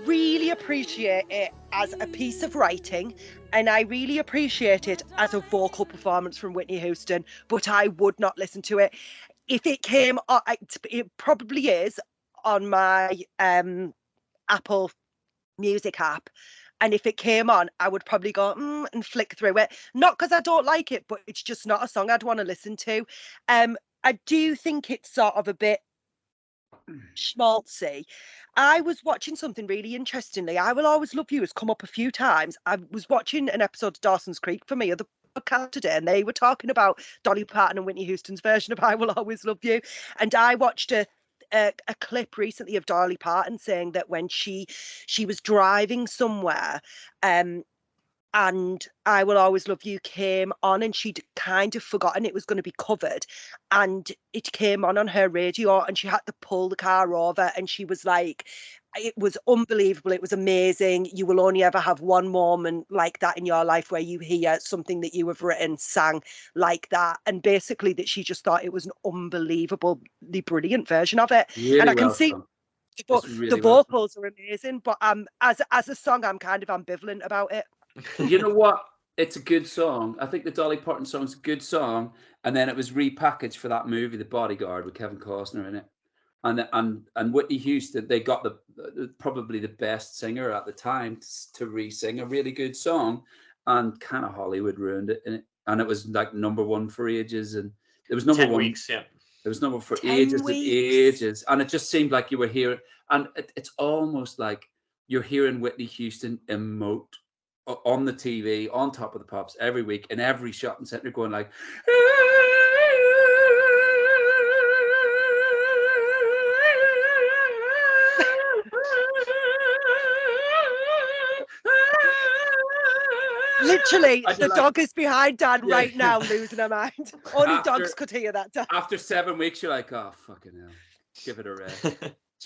really appreciate it as a piece of writing, and I really appreciate it as a vocal performance from Whitney Houston, but I would not listen to it. if it came, it probably is on my Apple Music app. And if it came on, I would probably go and flick through it. Not because I don't like it, but it's just not a song I'd want to listen to. I do think it's sort of a bit schmaltzy. I was watching something really interestingly. I Will Always Love You has come up a few times. I was watching an episode of Dawson's Creek for me, other podcast today, and they were talking about Dolly Parton and Whitney Houston's version of I Will Always Love You. And I watched a clip recently of Dolly Parton saying that when she was driving somewhere, and I Will Always Love You came on, and she'd kind of forgotten it was going to be covered, and it came on her radio, and she had to pull the car over, and she was like, it was unbelievable, it was amazing. You will only ever have one moment like that in your life where you hear something that you have written sang like that, and basically that she just thought it was an unbelievably brilliant version of it. Really and I can well see done. the vocals are amazing, but as a song I'm kind of ambivalent about it. You know what? It's a good song. I think the Dolly Parton song's a good song, and then it was repackaged for that movie, The Bodyguard, with Kevin Costner in it. And Whitney Houston, they got probably the best singer at the time to re-sing a really good song, and kind of Hollywood ruined it. And it was like #1 for ages, and it was number 10 one. weeks, yeah. It was number for 10 ages and weeks. ages, and it just seemed like you were hearing, and it's almost like you're hearing Whitney Houston emote on the TV, on Top of the Pops every week, in every shopping centre, going like, Literally, the like, dog is behind Dan Yeah. right now, losing her mind. Only After- dogs could hear that. Dan. after 7 weeks, you're like, oh, fucking hell, give it a rest. Do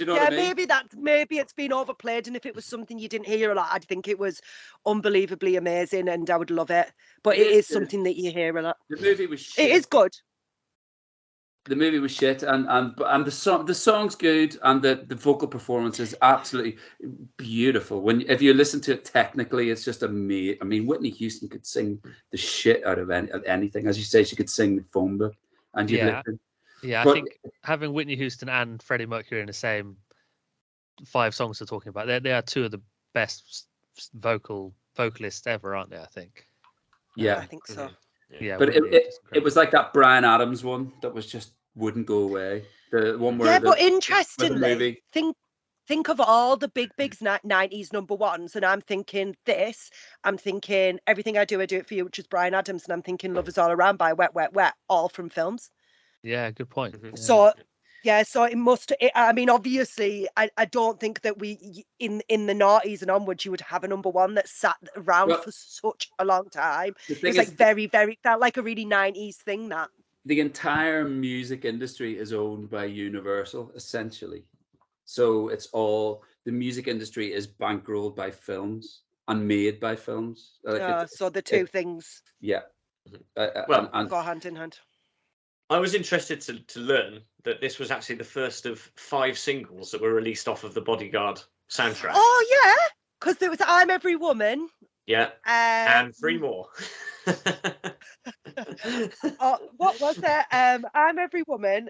you know Yeah, what I mean? maybe it's been overplayed, and if it was something you didn't hear a lot, I'd think it was unbelievably amazing, and I would love it. But it is something that you hear a lot. The movie was shit. It is good. The movie was shit, and the song's good, and the vocal performance is absolutely beautiful. If you listen to it technically, it's just amazing. I mean, Whitney Houston could sing the shit out of anything. As you say, she could sing the phone book, and you listen. Yeah, But- I think having Whitney Houston and Freddie Mercury in the same 5 songs we're talking about, they are 2 of the best vocalists ever, aren't they? I think. Yeah, I think so. Yeah, but Whitney is just it was like that Bryan Adams one that was just wouldn't go away. The one where Yeah, the but movie. interestingly, think of all the big 90s #1s, and I'm thinking Everything I Do it for You, which is Bryan Adams, and I'm thinking Love Is All Around by Wet Wet Wet, all from films. Yeah, good point. Mhm. Yeah. So it must. I mean, obviously, I don't think that we in the noughties and onwards you would have a #1 that sat around Well, for such a long time. The It thing was is, like very felt like a really 90s thing. That the entire music industry is owned by Universal, essentially. So it's all, the music industry is bankrolled by films and made by films. so the two things Yeah. Well, and go hand in hand. I was interested to learn that this was actually the first of 5 singles that were released off of the Bodyguard soundtrack. Oh yeah, because there was I'm Every Woman. Yeah, and 3 more. What was it? I'm Every Woman.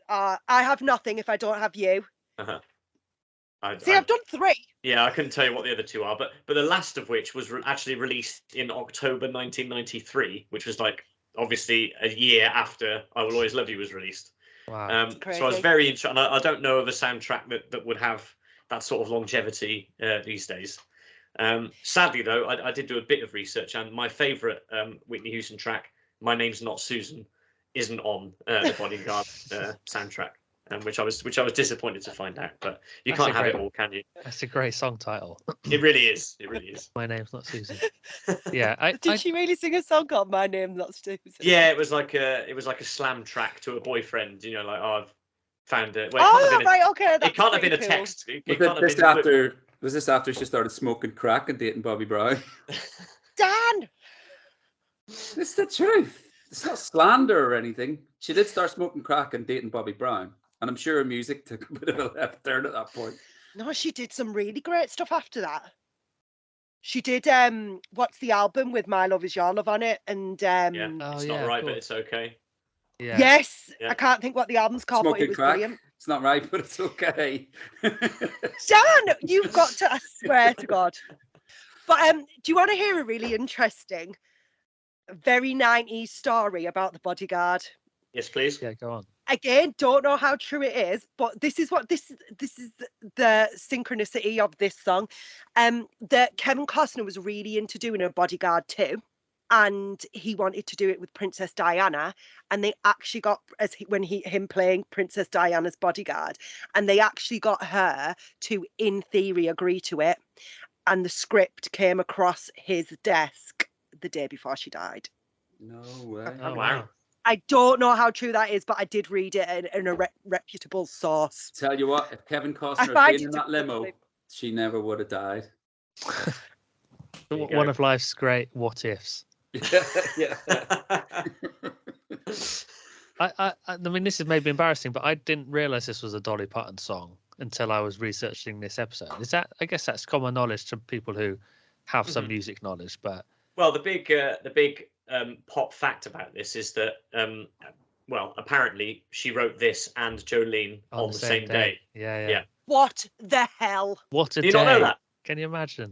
I Have Nothing If I Don't Have You. Uh-huh. I've done 3. Yeah, I couldn't tell you what the other 2 are, but the last of which was actually released in October 1993, which was like obviously a year after I Will Always Love You was released. Wow. So I was very interested. And I don't know of a soundtrack that would have that sort of longevity these days. Sadly, though, I did do a bit of research, and my favourite Whitney Houston track, My Name's Not Susan, isn't on the Bodyguard soundtrack, which I was disappointed to find out. But you That's can't a have it great- all, can you? That's a great song title. It really is. It really is. My Name's Not Susan. Yeah, Did she really sing a song called My Name's Not Susan? Yeah, it was like a slam track to a boyfriend. You know, like, oh, I've found it. Well, Okay. it can't have been a cool. text. It can't have been was this after she started smoking crack and dating Bobby Brown? Dan! It's the truth. It's not slander or anything. She did start smoking crack and dating Bobby Brown, and I'm sure her music took a bit of a left turn at that point. No, she did some really great stuff after that. She did what's the album with My Love Is Your Love on it, and Yeah, Oh, it's yeah, not right, cool. but it's okay. Yeah. Yes, Yeah. I can't think what the album's called, but Smoking it was crack. brilliant. It's not right, but it's okay. Dan, you've got to, I swear to God. But do you want to hear a really interesting, very 90s story about the bodyguard? Yes, please. Yeah, go on. Again, don't know how true it is, but this is the synchronicity of this song. That Kevin Costner was really into doing a Bodyguard too, and he wanted to do it with Princess Diana, and they actually got him playing Princess Diana's bodyguard, and they actually got her to, in theory, agree to it, and the script came across his desk the day before she died. No way. Oh, wow. I don't know how true that is, but I did read it in a reputable source. Tell you what, if Kevin I Costner had find been in it that limo, difficult. she never would have died. you One go. of life's great what ifs. Yeah. I mean, this is maybe embarrassing, but I didn't realize this was a Dolly Parton song until I was researching this episode. I guess that's common knowledge to people who have some music knowledge, but Well, the big pop fact about this is that well, apparently she wrote this and Jolene on the same day. Yeah. Yeah. What the hell? What a Do you day! not know that? Can you imagine?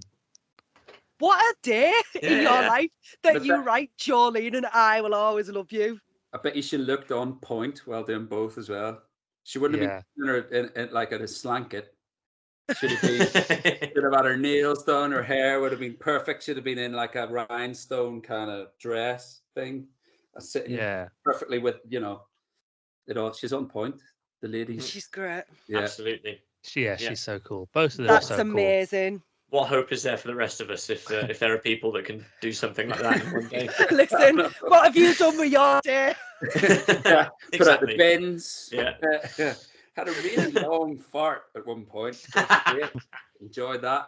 What a day in your Yeah. life that But you that- write Jolene and I will always love you. I bet you she looked on point while doing both as well. She wouldn't have been doing her in like at a slanket. Should have had her nails done, her hair would have been perfect. Should have been in like a rhinestone kind of dress thing. Sitting perfectly with, she's on point. The lady. She's great. Yeah. Absolutely. She's so cool. Both of them That's are so amazing. What hope is there for the rest of us if there are people that can do something like that in one day? Listen, what have you done with your day? Yeah. Put out the Exactly. bins. Yeah. Had a really long fart at one point. Enjoyed that.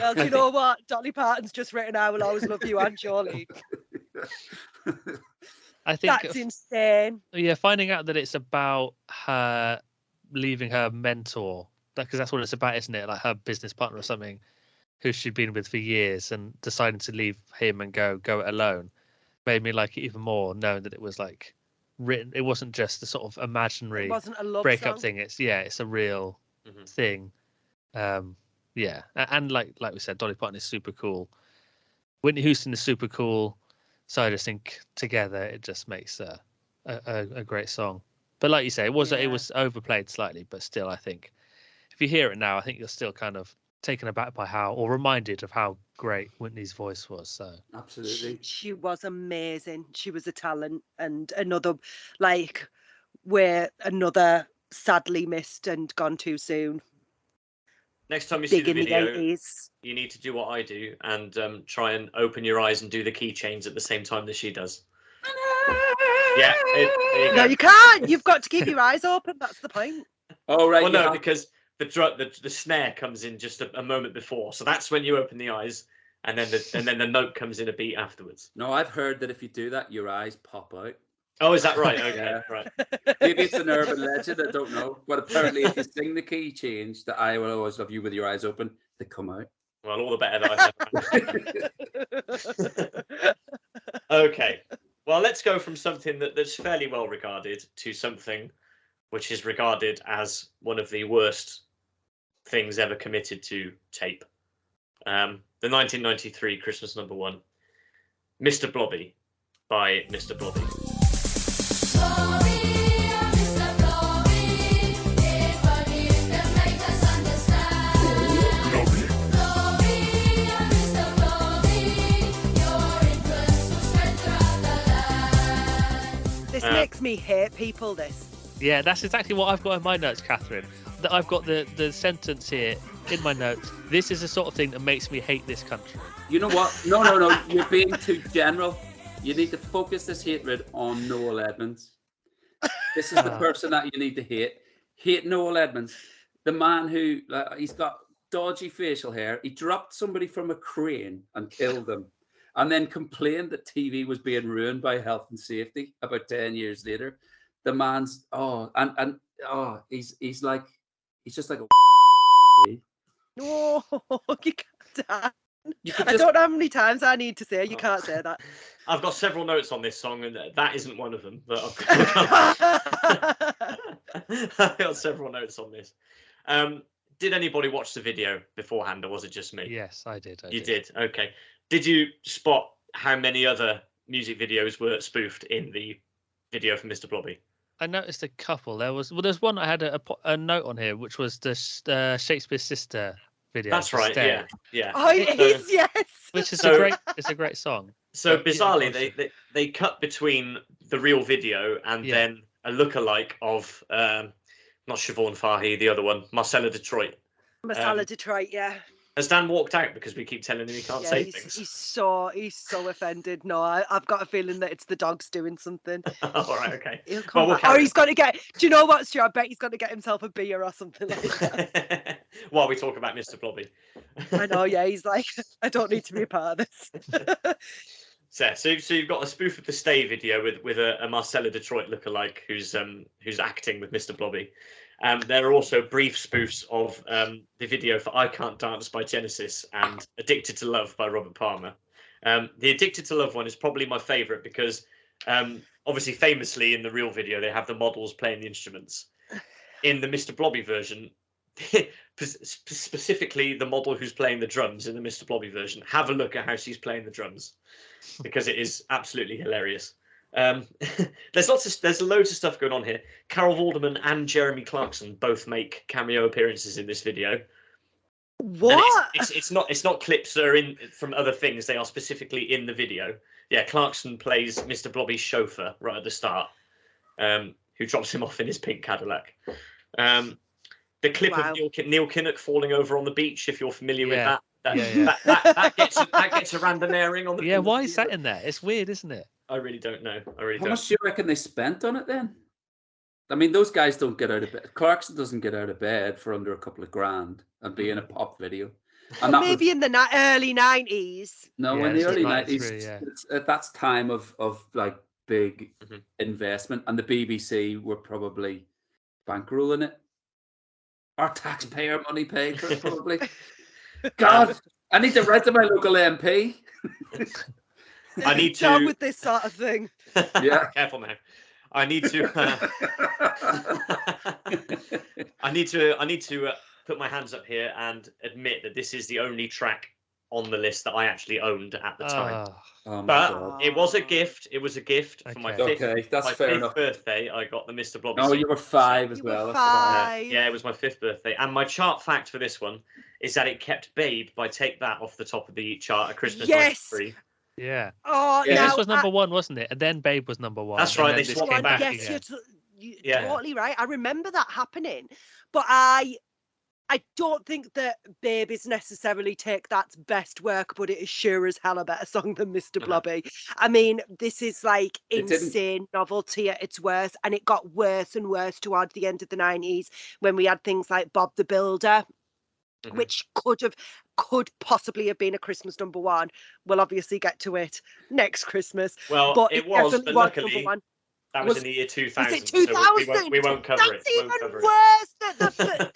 Well, do you know what? Dolly Parton's just written, I will always love you and Jolene. I think That's insane. Yeah, finding out that it's about her leaving her mentor, because that's what it's about, isn't it? Like her business partner or something, who she'd been with for years, and deciding to leave him and go it alone, made me like it even more, knowing that it was like written. It wasn't just a sort of imaginary It wasn't a love breakup song. thing. It's a real thing. Yeah, and like we said, Dolly Parton is super cool. Whitney Houston is super cool. So I just think together it just makes a great song. But like you say, it was overplayed slightly, but still, I think if you hear it now, I think you're still kind of taken aback by or reminded of how great Whitney's voice was. So absolutely, she was amazing. She was a talent, and another sadly missed and gone too soon. Next time you see Big the in the video, 80s. you need to do what I do and try and open your eyes and do the keychains at the same time that she does. Yeah. There you go. No, you can't. You've got to keep your eyes open. That's the point. Oh, right. Well, no, because the snare comes in just a moment before, so that's when you open the eyes, and then the note comes in a beat afterwards. No, I've heard that if you do that, your eyes pop out. Oh, is that right? Okay, Yeah. right. Maybe it's an urban legend. I don't know. But apparently, if you sing the key change that I will always love you with your eyes open, they come out. Well, all the better that I said. Okay. Well, let's go from something that's fairly well regarded to something which is regarded as one of the worst things ever committed to tape. The 1993 Christmas #1, Mr. Blobby by Mr. Blobby. This makes me hate people, this. yeah, that's exactly what I've got in my notes, Kathryn. That I've got the sentence here in my notes. This is the sort of thing that makes me hate this country. You know what? No. You're being too general. You need to focus this hatred on Noel Edmonds. This is the person that you need to hate. Hate Noel Edmonds. The man who, he's got dodgy facial hair. He dropped somebody from a crane and killed them. And then complained that TV was being ruined by health and safety about 10 years later. The man's, he's just like a No, you can't. I don't know how many times I need to say you can't say that. I've got several notes on this song, and that isn't one of them. But I've got several notes on this. Did anybody watch the video beforehand, or was it just me? Yes, I did. You did. Okay. Did you spot how many other music videos were spoofed in the video for Mr. Blobby? I noticed a couple. There's one I had a note on here, which was the Shakespeare's Sister video. That's right. Stay, Yeah. Oh, it is, yes. Which is it's a great song. So bizarrely, they cut between the real video and then a lookalike of not Siobhan Fahey, the other one, Marcella Detroit. Marcella Detroit, yeah. Has Dan walked out because we keep telling him he can't say things? He's so offended. No, I've got a feeling that it's the dogs doing something. All right, okay. He'll come back. Or he's got to get. Do you know what, Stu? I bet he's got to get himself a beer or something like that. While we talk about Mr. Blobby. I know. Yeah, he's like, I don't need to be a part of this. So you've got a spoof of the Stay video with a Marcella Detroit lookalike who's acting with Mr. Blobby. There are also brief spoofs of the video for I Can't Dance by Genesis and Addicted to Love by Robert Palmer. The Addicted to Love one is probably my favourite because obviously famously in the real video they have the models playing the instruments. In the Mr. Blobby version, specifically the model who's playing the drums in the Mr. Blobby version, have a look at how she's playing the drums because it is absolutely hilarious. There's loads of stuff going on here. Carol Vorderman and Jeremy Clarkson both make cameo appearances in this video. What? It's not clips that are in from other things. They are specifically in the video. Yeah, Clarkson plays Mr. Blobby's chauffeur right at the start, who drops him off in his pink Cadillac. The clip of Neil Kinnock falling over on the beach, if you're familiar with that. That gets a random airing on the. Yeah, why is that in there? It's weird, isn't it? I really don't know. How much do you reckon they spent on it then? I mean, those guys don't get out of bed. Clarkson doesn't get out of bed for under a couple of grand and be in a pop video. And well, maybe in the early 90s. No, in the early 90s, that's time of like big investment, and the BBC were probably bankrolling it. Our taxpayer money paid for it, probably. God, I need to write to my local MP. I need to down with this sort of thing. Yeah, careful now. I need to. I need to put my hands up here and admit that this is the only track on the list that I actually owned at the time. But it was a gift. It was a gift for my fifth. Okay, that's fair enough. Birthday. I got the Mr. Blobby. Oh, you were 5 as well. Yeah, it was my 5th birthday. And my chart fact for this one is that it kept Babe by Take That off the top of the chart at Christmas 93. Yeah. Oh, yeah. This was number 1, wasn't it? And then Babe was number 1. That's right. They swapped it back. Yes, you're totally right. I remember that happening, but I don't think that Babe is necessarily Take That's best work, but it is sure as hell a better song than Mr. Blobby. I mean, this is like insane novelty at its worst, and it got worse and worse towards the end of the 90s when we had things like Bob the Builder, which could possibly have been a Christmas number 1. We'll obviously get to it next Christmas. Well, but it was, but luckily that was in the year 2000. Was it 2000? So we won't cover it. That's even worse. The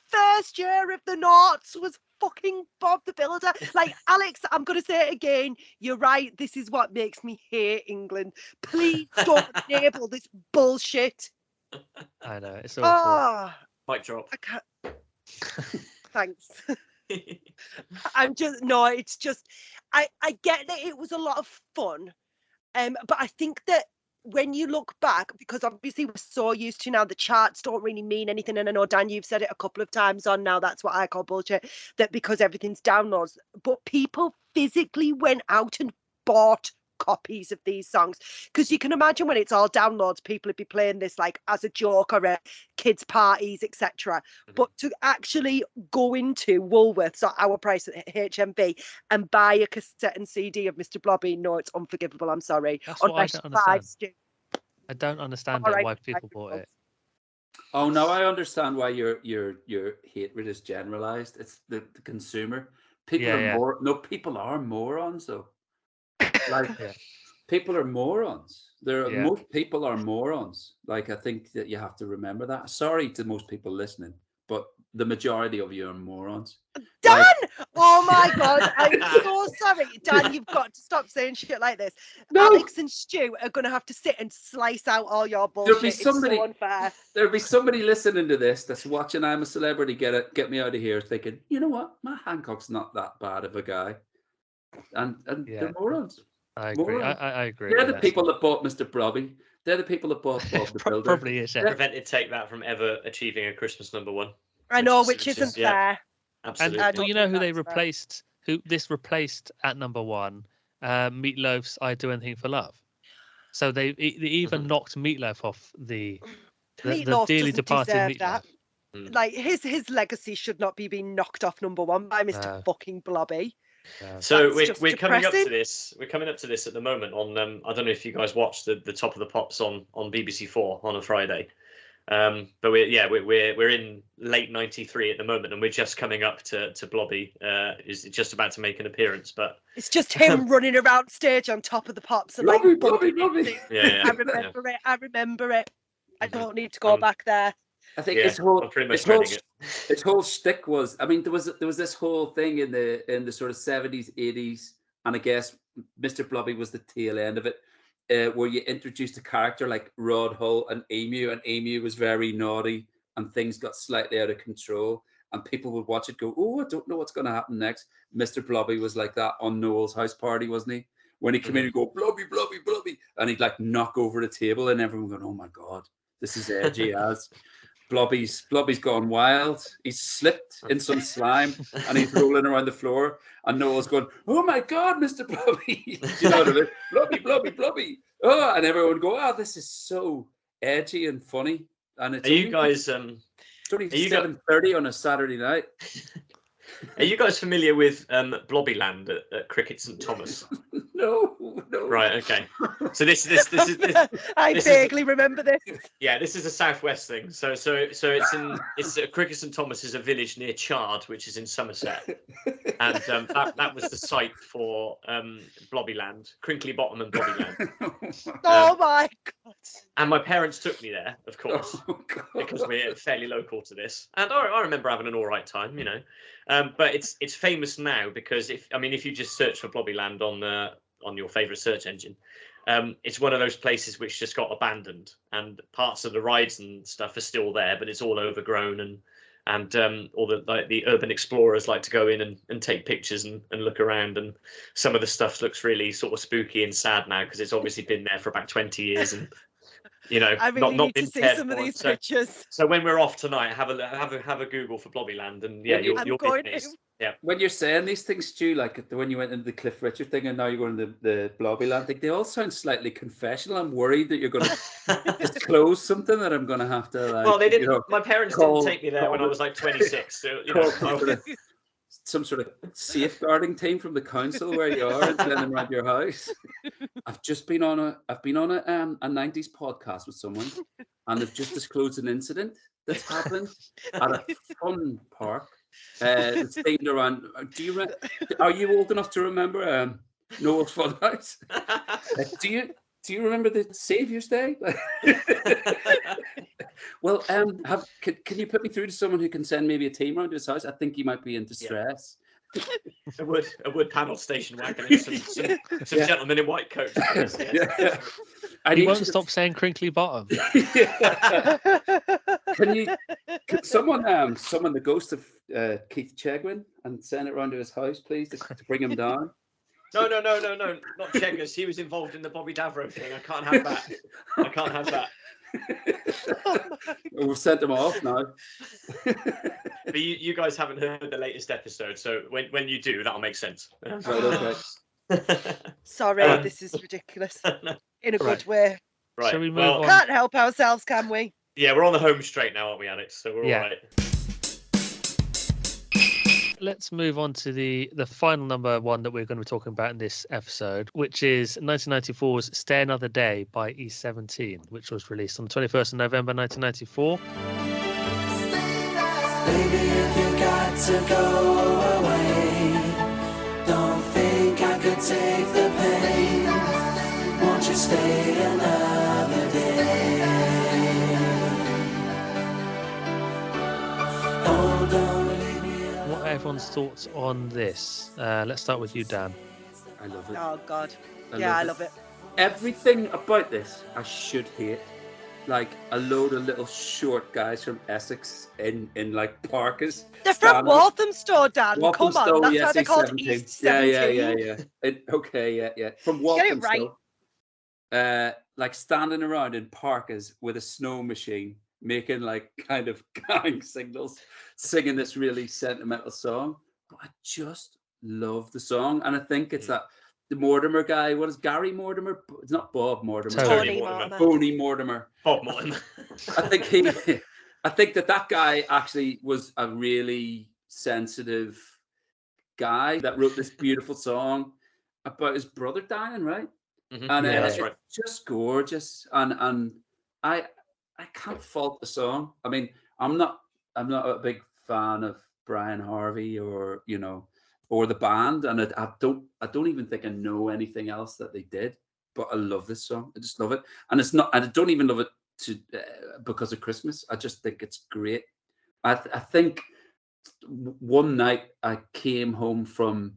first year of the noughts was fucking Bob the Builder. Like, Alex, I'm going to say it again. You're right. This is what makes me hate England. Please don't enable this bullshit. I know. It's awful. Mic drop. I can't. Thanks. It's just, I get that it was a lot of fun. But I think that when you look back, because obviously we're so used to now the charts don't really mean anything, and I know, Dan, you've said it a couple of times on now, that's what I call bullshit, that because everything's downloads, but people physically went out and bought copies of these songs, because you can imagine when it's all downloads, people would be playing this like as a joke or at kids' parties, etc. But to actually go into Woolworths or Our Price at HMV and buy a cassette and CD of Mr. Blobby, no, it's unforgivable. I'm sorry. That's what I don't understand. I don't understand why people bought it. Oh no, I understand why your hatred is generalized. It's the consumer. People are morons though. Like people are morons. Most people are morons. Like, I think that you have to remember that. Sorry to most people listening, but the majority of you are morons. Dan! Like, Oh my God, I'm so sorry. Dan, you've got to stop saying shit like this. No. Alex and Stu are going to have to sit and slice out all your bullshit. It's so unfair. There'll be somebody listening to this that's watching I'm a Celebrity, get me out of here, thinking, you know what, Matt Hancock's not that bad of a guy. And they're morons. I agree. Morons. I agree. They're the people that bought Mr. Blobby. They're the people that bought Bob the Builder. Probably is, yeah. Prevented Take That from ever achieving a Christmas #1. I know, which isn't fair. Absolutely. And well, you know who they that's fair. replaced? Who this replaced at #1? Meatloaf's "I Do Anything for Love." So they even knocked Meatloaf off the Meatloaf dearly doesn't departed deserve Meatloaf. that. Like his legacy should not be being knocked off #1 by Mr. fucking Blobby. So That's we're just coming up to depressing. this. We're coming up to this at the moment on. I don't know if you guys watched the Top of the Pops on BBC4 on a Friday. But we're in late '93 at the moment, and we're just coming up to Blobby. Is just about to make an appearance, but It's just him running around stage on Top of the Pops and Blobby, like Blobby, bumping Blobby. into- yeah. I remember it. I don't need to go back there. I think Yeah, his whole I'm pretty much his whole, dreading it. his whole shtick was, I mean, there was this whole thing in the sort of 70s, 80s, and I guess Mr. Blobby was the tail end of it, where you introduced a character like Rod Hull and Emu was very naughty, and things got slightly out of control, and people would watch it go, oh, I don't know what's going to happen next. Mr. Blobby was like that on Noel's house party, wasn't he? When he came in, he'd go, Blobby, Blobby, Blobby, and he'd like knock over the table, and everyone going, oh my God, this is edgy as. Blobby's gone wild. He's slipped in some slime and he's rolling around the floor. And Noel's going, oh my God, Mr. Blobby. You know what I mean? Blobby, Blobby, Blobby. Oh, and everyone go, oh, this is so edgy and funny. And it's Are you guys? It's only 7:30 on a Saturday night. Are you guys familiar with Blobbyland at Cricket St Thomas? No. Right. Okay. So this is I vaguely remember this. Yeah, this is a southwest thing. So it's Cricket St Thomas is a village near Chard, which is in Somerset, and that was the site for Blobbyland, Crinkly Bottom and Blobbyland. Oh my God. And my parents took me there, of course, because we're fairly local to this. And I remember having an all right time, you know. But it's famous now because if you just search for Blobbyland on your favourite search engine, it's one of those places which just got abandoned, and parts of the rides and stuff are still there, but it's all overgrown, and all the urban explorers like to go in and take pictures and look around, and some of the stuff looks really sort of spooky and sad now because it's obviously been there for about 20 years and. You know, I really not need been to see cared some of for. these pictures. So when we're off tonight, have a Google for Blobbyland, and yeah, you'll be going amazed. to. Yeah. When you're saying these things, Stu, like when you went into the Cliff Richard thing and now you're going to the Blobbyland thing, they all sound slightly confessional. I'm worried that you're going to disclose something that I'm going to have to. Like, well, they didn't. You know, my parents didn't take me there when I was like 26. So, you know, some sort of safeguarding team from the council where you are and sending around your house. I've been on a 90s podcast with someone, and they've just disclosed an incident that's happened at a fun park. It's themed around. Are you old enough to remember Noel's Funhouse? Do you remember the Saviour's Day? Well, can you put me through to someone who can send maybe a team around to his house? I think he might be in distress. a wood panel station wagon and some gentlemen in white coats. Yeah. He won't stop saying crinkly bottom. Can someone the ghost of Keith Chegwin and send it around to his house, please, to bring him down? No, not Cheggers. He was involved in the Bobby Davro thing. I can't have that. We've sent him off now. But you guys haven't heard the latest episode, so when you do, that'll make sense. Right, okay. Sorry, this is ridiculous. In a good way. Right. Shall we move on? Can't help ourselves, can we? Yeah, we're on the home straight now, aren't we, Alex? So we're all right. Let's move on to the final #1 that we're going to be talking about in this episode, which is 1994's Stay Another Day by E41, which was released on the 21st of November 1994. Baby, if you got to go away, don't think I could take the pain. Won't you stay another day? everyone's thoughts on this? Let's start with you, Dan. I love it. Oh God. I love it. Everything about this I should hate. Like a load of little short guys from Essex in like parkas. They're from Walthamstow, Dan. Come on, that's yes, why they're called E17. East 17. Yeah. From Get it right. Walthamstow. Like standing around in parkas with a snow machine, making like kind of gang signals, singing this really sentimental song. But I just love the song, and I think it's that the Mortimer guy. What is Gary Mortimer? It's not Bob Mortimer. Tony Mortimer. Tony Mortimer. Bob Mortimer. I think that guy actually was a really sensitive guy that wrote this beautiful song about his brother dying, right? Mm-hmm. And that's right. It's just gorgeous, and I can't fault the song. I mean, I'm not a big fan of Brian Harvey or the band, and I don't even think I know anything else that they did. But I love this song. I just love it, and I don't even love it because of Christmas. I just think it's great. I think one night I came home from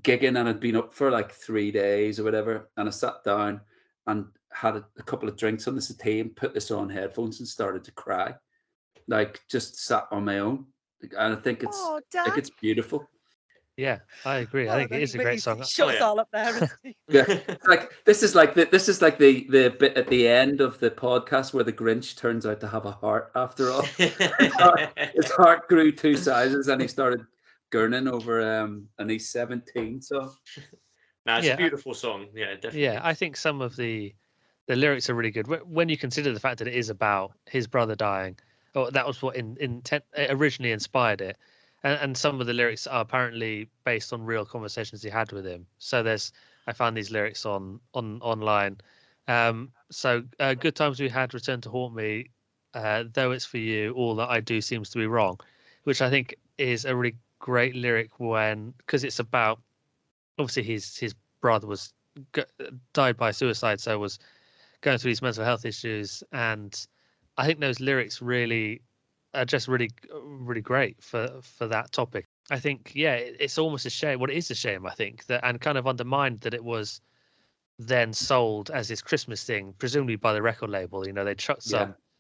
gigging and I'd been up for like 3 days or whatever, and I sat down and had a couple of drinks on this tea and put this on headphones and started to cry, like just sat on my own. And I think it's beautiful. Yeah, I agree. I think it is a great song. Shut us all up there. Yeah, this is like the bit at the end of the podcast where the Grinch turns out to have a heart after all. His heart grew 2 sizes and he started gurning over an E17 song. No, it's a beautiful song. Yeah, definitely. Yeah, I think some of the lyrics are really good when you consider the fact that it is about his brother dying. Oh, that was what originally inspired it. And some of the lyrics are apparently based on real conversations he had with him. So I found these lyrics online. So good times we had return to haunt me, though it's for you, all that I do seems to be wrong, which I think is a really great lyric because it's about, obviously his brother died by suicide, so was going through these mental health issues, and I think those lyrics really are just really, really great for that topic. I think, it's almost a shame. Well, it is a shame, I think, that, and kind of undermined that it was then sold as this Christmas thing, presumably by the record label. They chucked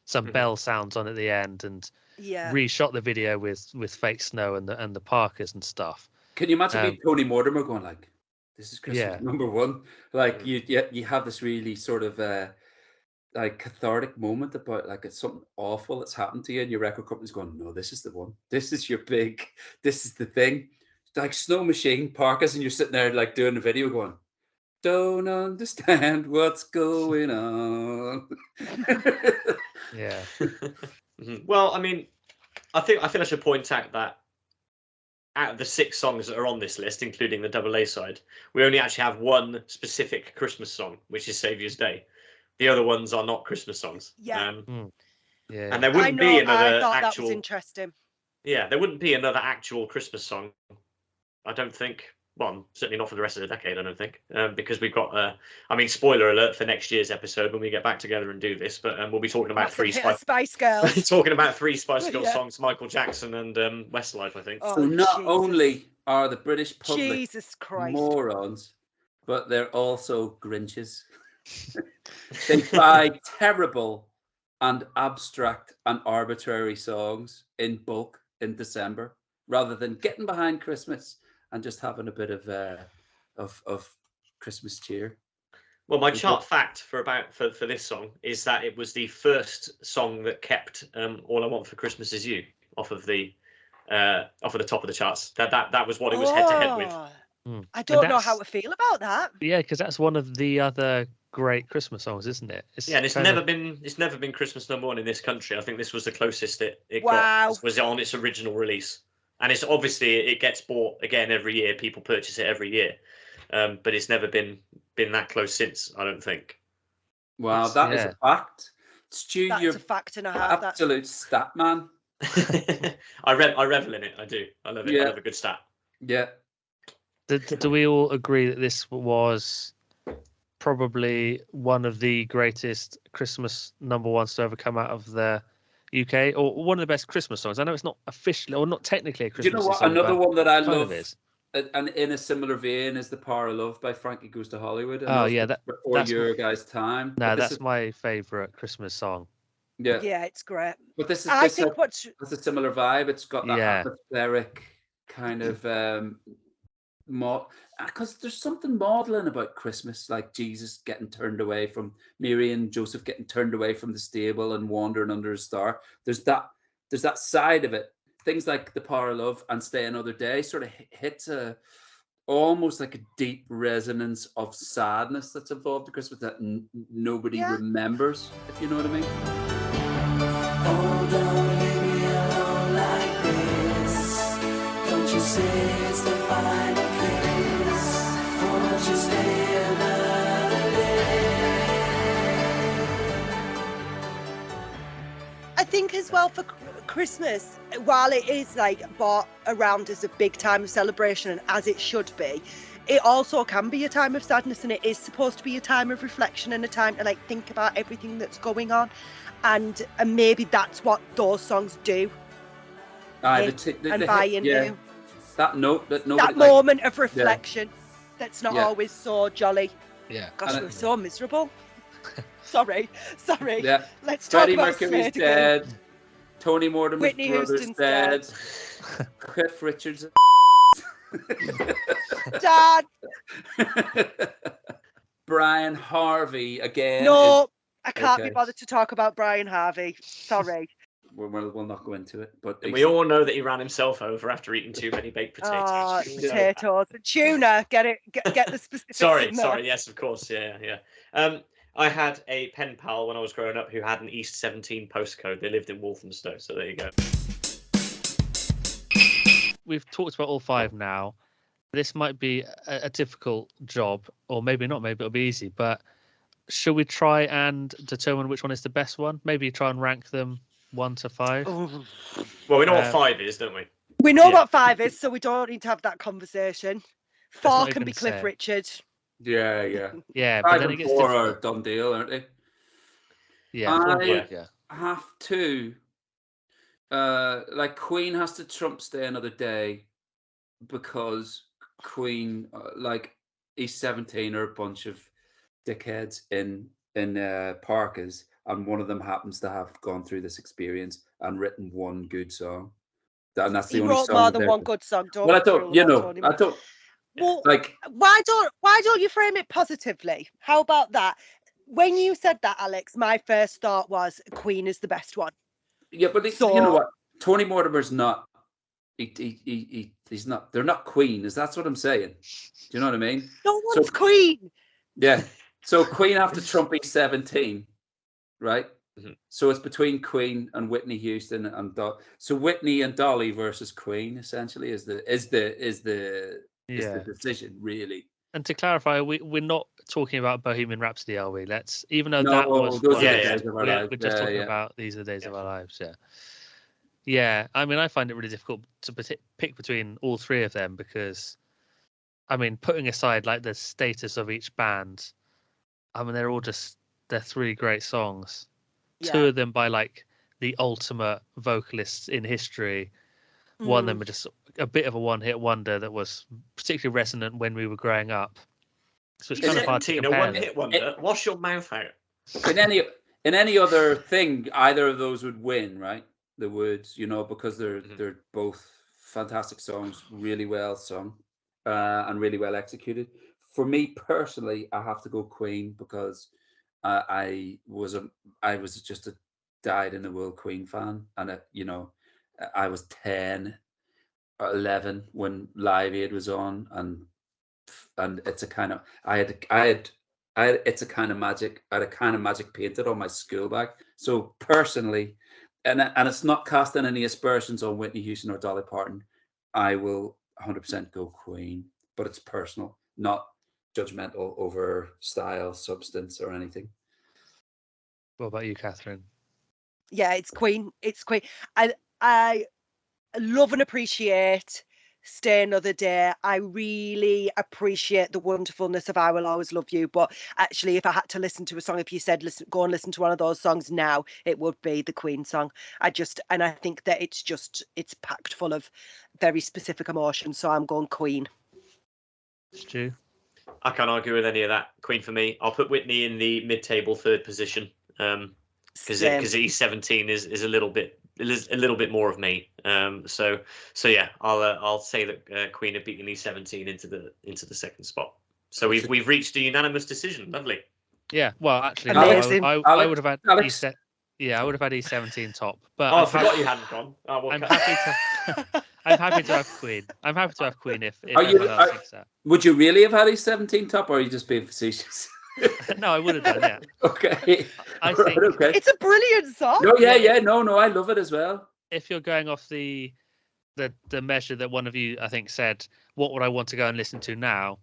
some bell sounds on at the end and reshot the video with fake snow and the parkas and stuff. Can you imagine being Tony Mortimer going like, "This is Christmas #1"? Like you have this really sort of like cathartic moment about like it's something awful that's happened to you, and your record company's going, "No, this is the one. This is this is the thing." Like snow machine, parkas, and you're sitting there like doing the video going, "Don't understand what's going on." Yeah. Well, I mean, I think I should point out that out of the 6 songs that are on this list, including the double A side, we only actually have one specific Christmas song, which is Saviour's Day. The other ones are not Christmas songs. Yeah. Yeah. And there wouldn't be another I thought actual. That was interesting. Yeah, there wouldn't be another actual Christmas song. I don't think. Well, certainly not for the rest of the decade, I don't think, because we've got. Spoiler alert for next year's episode when we get back together and do this. But we'll be talking about Spice Girls. Talking about 3 Spice Girls songs, Michael Jackson and Westlife, I think. So not only are the British public Jesus Christ morons, but they're also Grinches. They buy terrible and abstract and arbitrary songs in bulk in December, rather than getting behind Christmas and just having a bit of Christmas cheer. Well, my chart fact for this song is that it was the first song that kept "All I Want for Christmas Is You" off of the top of the charts. That was what it was head to head with. I don't know how to feel about that. Yeah, because that's one of the other great Christmas songs, isn't it? It's never been Christmas #1 in this country. I think this was the closest it got. Was on its original release, and it's obviously it gets bought again every year. People purchase it every year, but it's never been that close since. I don't think. Wow, that is a fact. Stu, that's you're a fact and a half. Absolute stat man. I revel in it. I do. I love it. Yeah. I love a good stat. Yeah. Do we all agree that this was probably one of the greatest Christmas #1s to ever come out of the UK, or one of the best Christmas songs. I know it's not officially or not technically a Do you Christmas know what? song. Another but one that I kind of love, is. and in a similar vein, is "The Power of Love" by Frankie Goes to Hollywood. Oh yeah, before that's your guys' time. No, But this that's is, my favourite Christmas song. yeah, Yeah, it's great. but this I think has a similar vibe. It's got that Yeah. atmospheric kind of because there's something maudlin about Christmas, like Jesus getting turned away from Mary and Joseph getting turned away from the stable and wandering under a star. There's that side of it. Things like "The Power of Love" and "Stay Another Day" sort of hits almost like a deep resonance of sadness that's involved in Christmas that nobody remembers, if you know what I mean. Oh, don't leave me alone like this. Don't you say it's the final kiss. Won't you stay another day? I think as well for Christmas, while it is like brought around as a big time of celebration and as it should be, it also can be a time of sadness, and it is supposed to be a time of reflection and a time to like think about everything that's going on, and maybe that's what those songs do. And buy into that note that nobody, that moment of reflection that's not always so jolly. Yeah. Gosh, we're so miserable. Sorry. Yeah. Let's talk Freddie about Mercury's Slade dead. again. Tony Mortimer's Whitney brother's Houston's dead. Cliff Richard's. Dad. Brian Harvey again. No, I can't be bothered to talk about Brian Harvey. Sorry. We'll not go into it. But we all know that he ran himself over after eating too many baked potatoes. Oh, potatoes. Tuna. Get the specifics. Sorry. Yes, of course. Yeah. I had a pen pal when I was growing up who had an East 17 postcode. They lived in Walthamstow, so there you go. We've talked about all 5 now. This might be a difficult job, or maybe not. Maybe it'll be easy. But should we try and determine which one is the best one? Maybe try and rank them 1 to 5. Oh. Well, we know what 5 is, don't we? We know what 5 is, so we don't need to have that conversation. 4 can be Cliff say. Richard. Yeah. Yeah, 5 but then it and gets 4 difficult. are a done deal, aren't they? Yeah. I have to. Like Queen has to trump "Stay Another Day" because Queen, like East 17, are a bunch of dickheads in parkas, and one of them happens to have gone through this experience and written one good song. And that's the He only wrote song. more than one good song. Well, I don't. Well, like. Why don't you frame it positively? How about that? When you said that, Alex, my first thought was Queen is the best one. Yeah, but you know what? Tony Mortimer's not. He's not. They're not Queen. That's what I'm saying. Do you know what I mean? No one's Queen. Yeah. So Queen have to trump East 17, right? Mm-hmm. So it's between Queen and Whitney Houston and so Whitney and Dolly versus Queen essentially is the decision, really. And to clarify, we're not talking about Bohemian Rhapsody, are we? Even though No, that was those are the days of our lives. we're just talking about these are the days of our lives. Yeah. I mean, I find it really difficult to pick between all 3 of them because, I mean, putting aside like the status of each band, I mean, they're 3 great songs. Yeah. 2 of them by like the ultimate vocalists in history. One of them were just a bit of a one-hit wonder that was particularly resonant when we were growing up. So it's kind of hard to compare them. One-hit wonder. Wash your mouth out. In any other thing, either of those would win, right? They would, because they're both fantastic songs, really well sung, and really well executed. For me personally, I have to go Queen because I was just a dyed-in-the-wool Queen fan, and I was 10 or 11 when Live Aid was on, and it's a kind of it's a kind of magic. I had a kind of magic painted on my school bag. So personally, and it's not casting any aspersions on Whitney Houston or Dolly Parton, I will 100% go Queen, but it's personal, not judgmental over style, substance, or anything. What about you, Kathryn? Yeah, it's Queen. It's Queen. I love and appreciate Stay Another Day. I really appreciate the wonderfulness of I Will Always Love You. But actually, if I had to listen to a song, if you said, listen, go and listen to one of those songs now, it would be the Queen song. And I think that it's packed full of very specific emotions. So I'm going Queen. Stu? I can't argue with any of that. Queen for me. I'll put Whitney in the mid-table third position because E17 is a little bit more of me. So yeah, I'll say that Queen have beaten E17 into the second spot. So we've reached a unanimous decision. Lovely. Yeah. Well, actually, Amazing. I would have had Alex. I would have had E17 top. But I forgot you hadn't gone. Oh, well, I'm happy to have Queen. I'm happy to have Queen if Are you- everyone else thinks that. Would you really have had E17 top, or are you just being facetious? No, I would have done. Yeah. Okay. I Right, think okay. It's a brilliant song. No, yeah, no, I love it as well. if you're going off the measure that one of you I think said, what would I want to go and listen to now?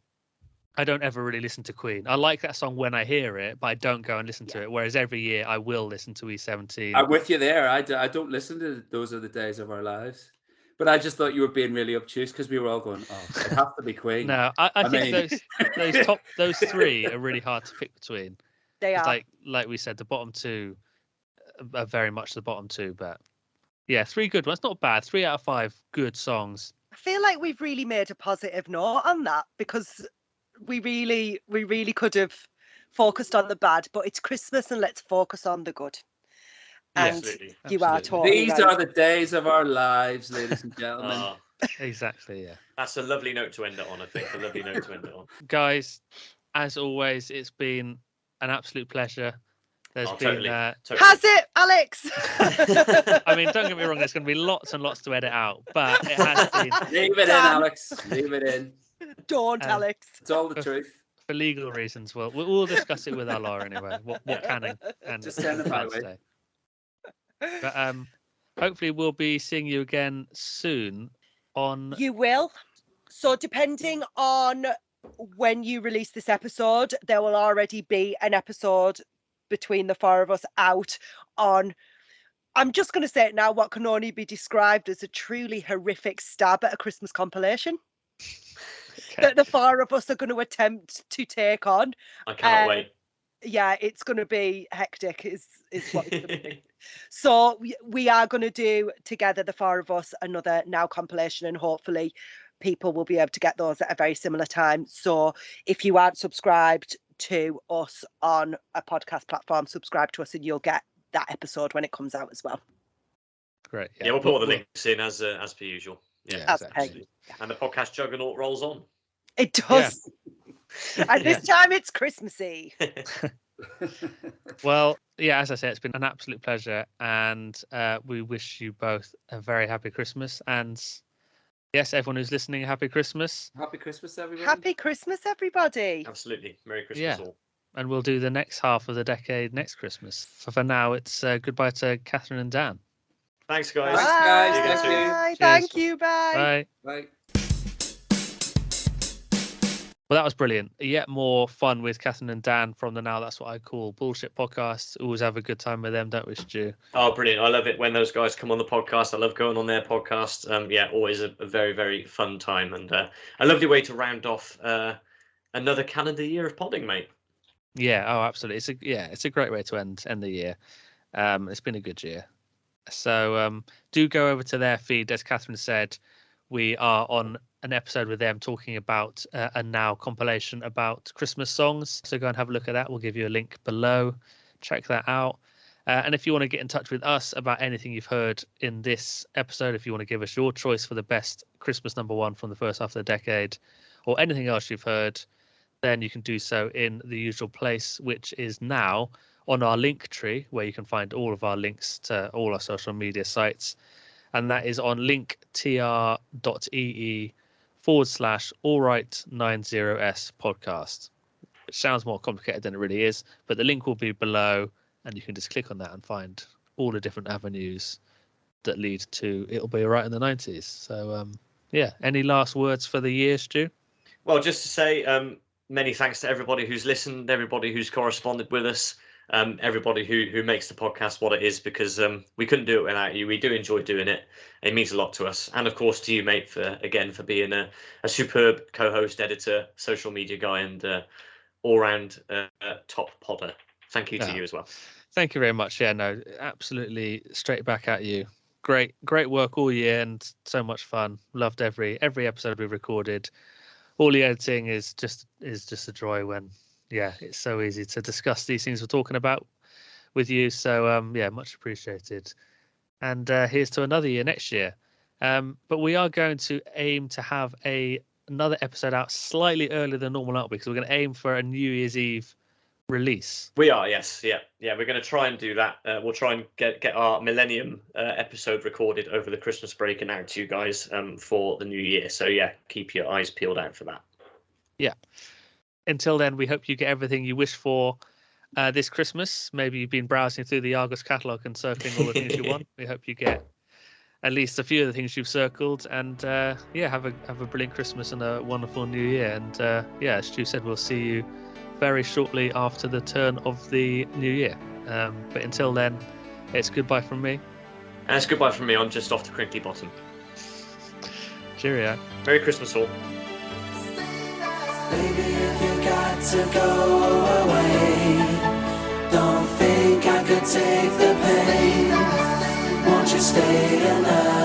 I don't ever really listen to Queen. I like that song when I hear it, but I don't go and listen to it. Whereas every year I will listen to E17. I'm with you there. I don't listen to Those Are the Days of Our Lives. But I just thought you were being really obtuse because we were all going, oh, it has to be Queen. No, I think mean- those three are really hard to pick between. They It's are. like we said, the bottom two are very much the bottom two, but yeah, three good ones. Not bad. 3 out of 5 good songs. I feel like we've really made a positive note on that because we really could have focused on the bad, but it's Christmas and let's focus on the good. And Absolutely. you are Absolutely. totally These right. are the days of our lives, ladies and gentlemen. Oh, Exactly, yeah. that's a lovely note to end it on, I think. A lovely note to end it on. Guys, as always, it's been an absolute pleasure. There's Oh, been totally. Has it, Alex? I mean, don't get me wrong, there's going to be lots and lots to edit out, but it has been, Leave it in, Dan. Alex. Leave it in. Don't, Alex. It's all the truth. for legal reasons, we'll discuss it with our lawyer anyway. What Yeah. can and Just send it my can't way. stay. But hopefully we'll be seeing you again soon on. You will. So depending on when you release this episode, there will already be an episode between the four of us out on, I'm just going to say it now, what can only be described as a truly horrific stab at a Christmas compilation Okay. that the four of us are going to attempt to take on. I cannot wait. Yeah, it's going to be hectic is what it's going to be. So we are going to do together, the four of us, another Now compilation, and hopefully people will be able to get those at a very similar time. So if you aren't subscribed to us on a podcast platform, subscribe to us and you'll get that episode when it comes out as well. Great. Yeah, we'll put all the links in as per usual. Yeah, As exactly. per- and the podcast juggernaut rolls on. It does. And this time it's Christmassy. Well, yeah, as I said, it's been an absolute pleasure, and we wish you both a very happy Christmas. And yes, everyone who's listening, a happy Christmas. Happy Christmas, everybody. Happy Christmas, everybody. Absolutely. Merry Christmas Yeah. all. And we'll do the next half of the decade next Christmas. For now, it's goodbye to Kathryn and Dan. Thanks, guys. Thanks, guys. See you Thank soon. you. Bye. Cheers. Thank you. Bye. Bye. Bye. Well, that was brilliant. Yet more fun with Kathryn and Dan from the Now That's What I Call Bullshit podcast. Always have a good time with them, don't we, Stu? Oh, brilliant. I love it when those guys come on the podcast. I love going on their podcast. Yeah, always a very, very fun time. And a lovely way to round off another calendar year of podding, mate. Yeah, oh, absolutely. It's a great way to end the year. It's been a good year. So do go over to their feed. As Kathryn said, we are on an episode with them talking about a Now compilation about Christmas songs. So go and have a look at that. We'll give you a link below. Check that out. And if you want to get in touch with us about anything you've heard in this episode, if you want to give us your choice for the best Christmas number one from the first half of the decade, or anything else you've heard, then you can do so in the usual place, which is now on our link tree, where you can find all of our links to all our social media sites. And that is on linktr.ee/allright90s podcast. It sounds more complicated than it really is, but the link will be below, and you can just click on that and find all the different avenues that lead to It'll Be Alright in the 90s. So, yeah, any last words for the year, Stu? Well, just to say many thanks to everybody who's listened, everybody who's corresponded with us. everybody who makes the podcast what it is, because we couldn't do it without you. We do enjoy doing it. It means a lot to us, and of course to you, mate, for being a superb co-host, editor, social media guy, and all-round top podder. Thank you to you as well. Thank you very much. Yeah, no, absolutely straight back at you. Great work all year, and so much fun. Loved every episode we recorded. All the editing is just a joy when, it's so easy to discuss these things we're talking about with you. So much appreciated. And here's to another year next year. But we are going to aim to have another episode out slightly earlier than normal, aren't we? Because we're going to aim for a New Year's Eve release. We are, yes, yeah. We're going to try and do that. We'll try and get our Millennium episode recorded over the Christmas break and out to you guys for the new year. So keep your eyes peeled out for that. Yeah. Until then, we hope you get everything you wish for this Christmas. Maybe you've been browsing through the Argos catalogue and circling all the things you want. We hope you get at least a few of the things you've circled, and have a brilliant Christmas and a wonderful New Year. And as Stu said, we'll see you very shortly after the turn of the new year. But until then, it's goodbye from me. And it's goodbye from me. I'm just off to Crinkly Bottom. Cheerio. Merry Christmas all. Baby, if you got to go away, don't think I could take the pain. Won't you stay another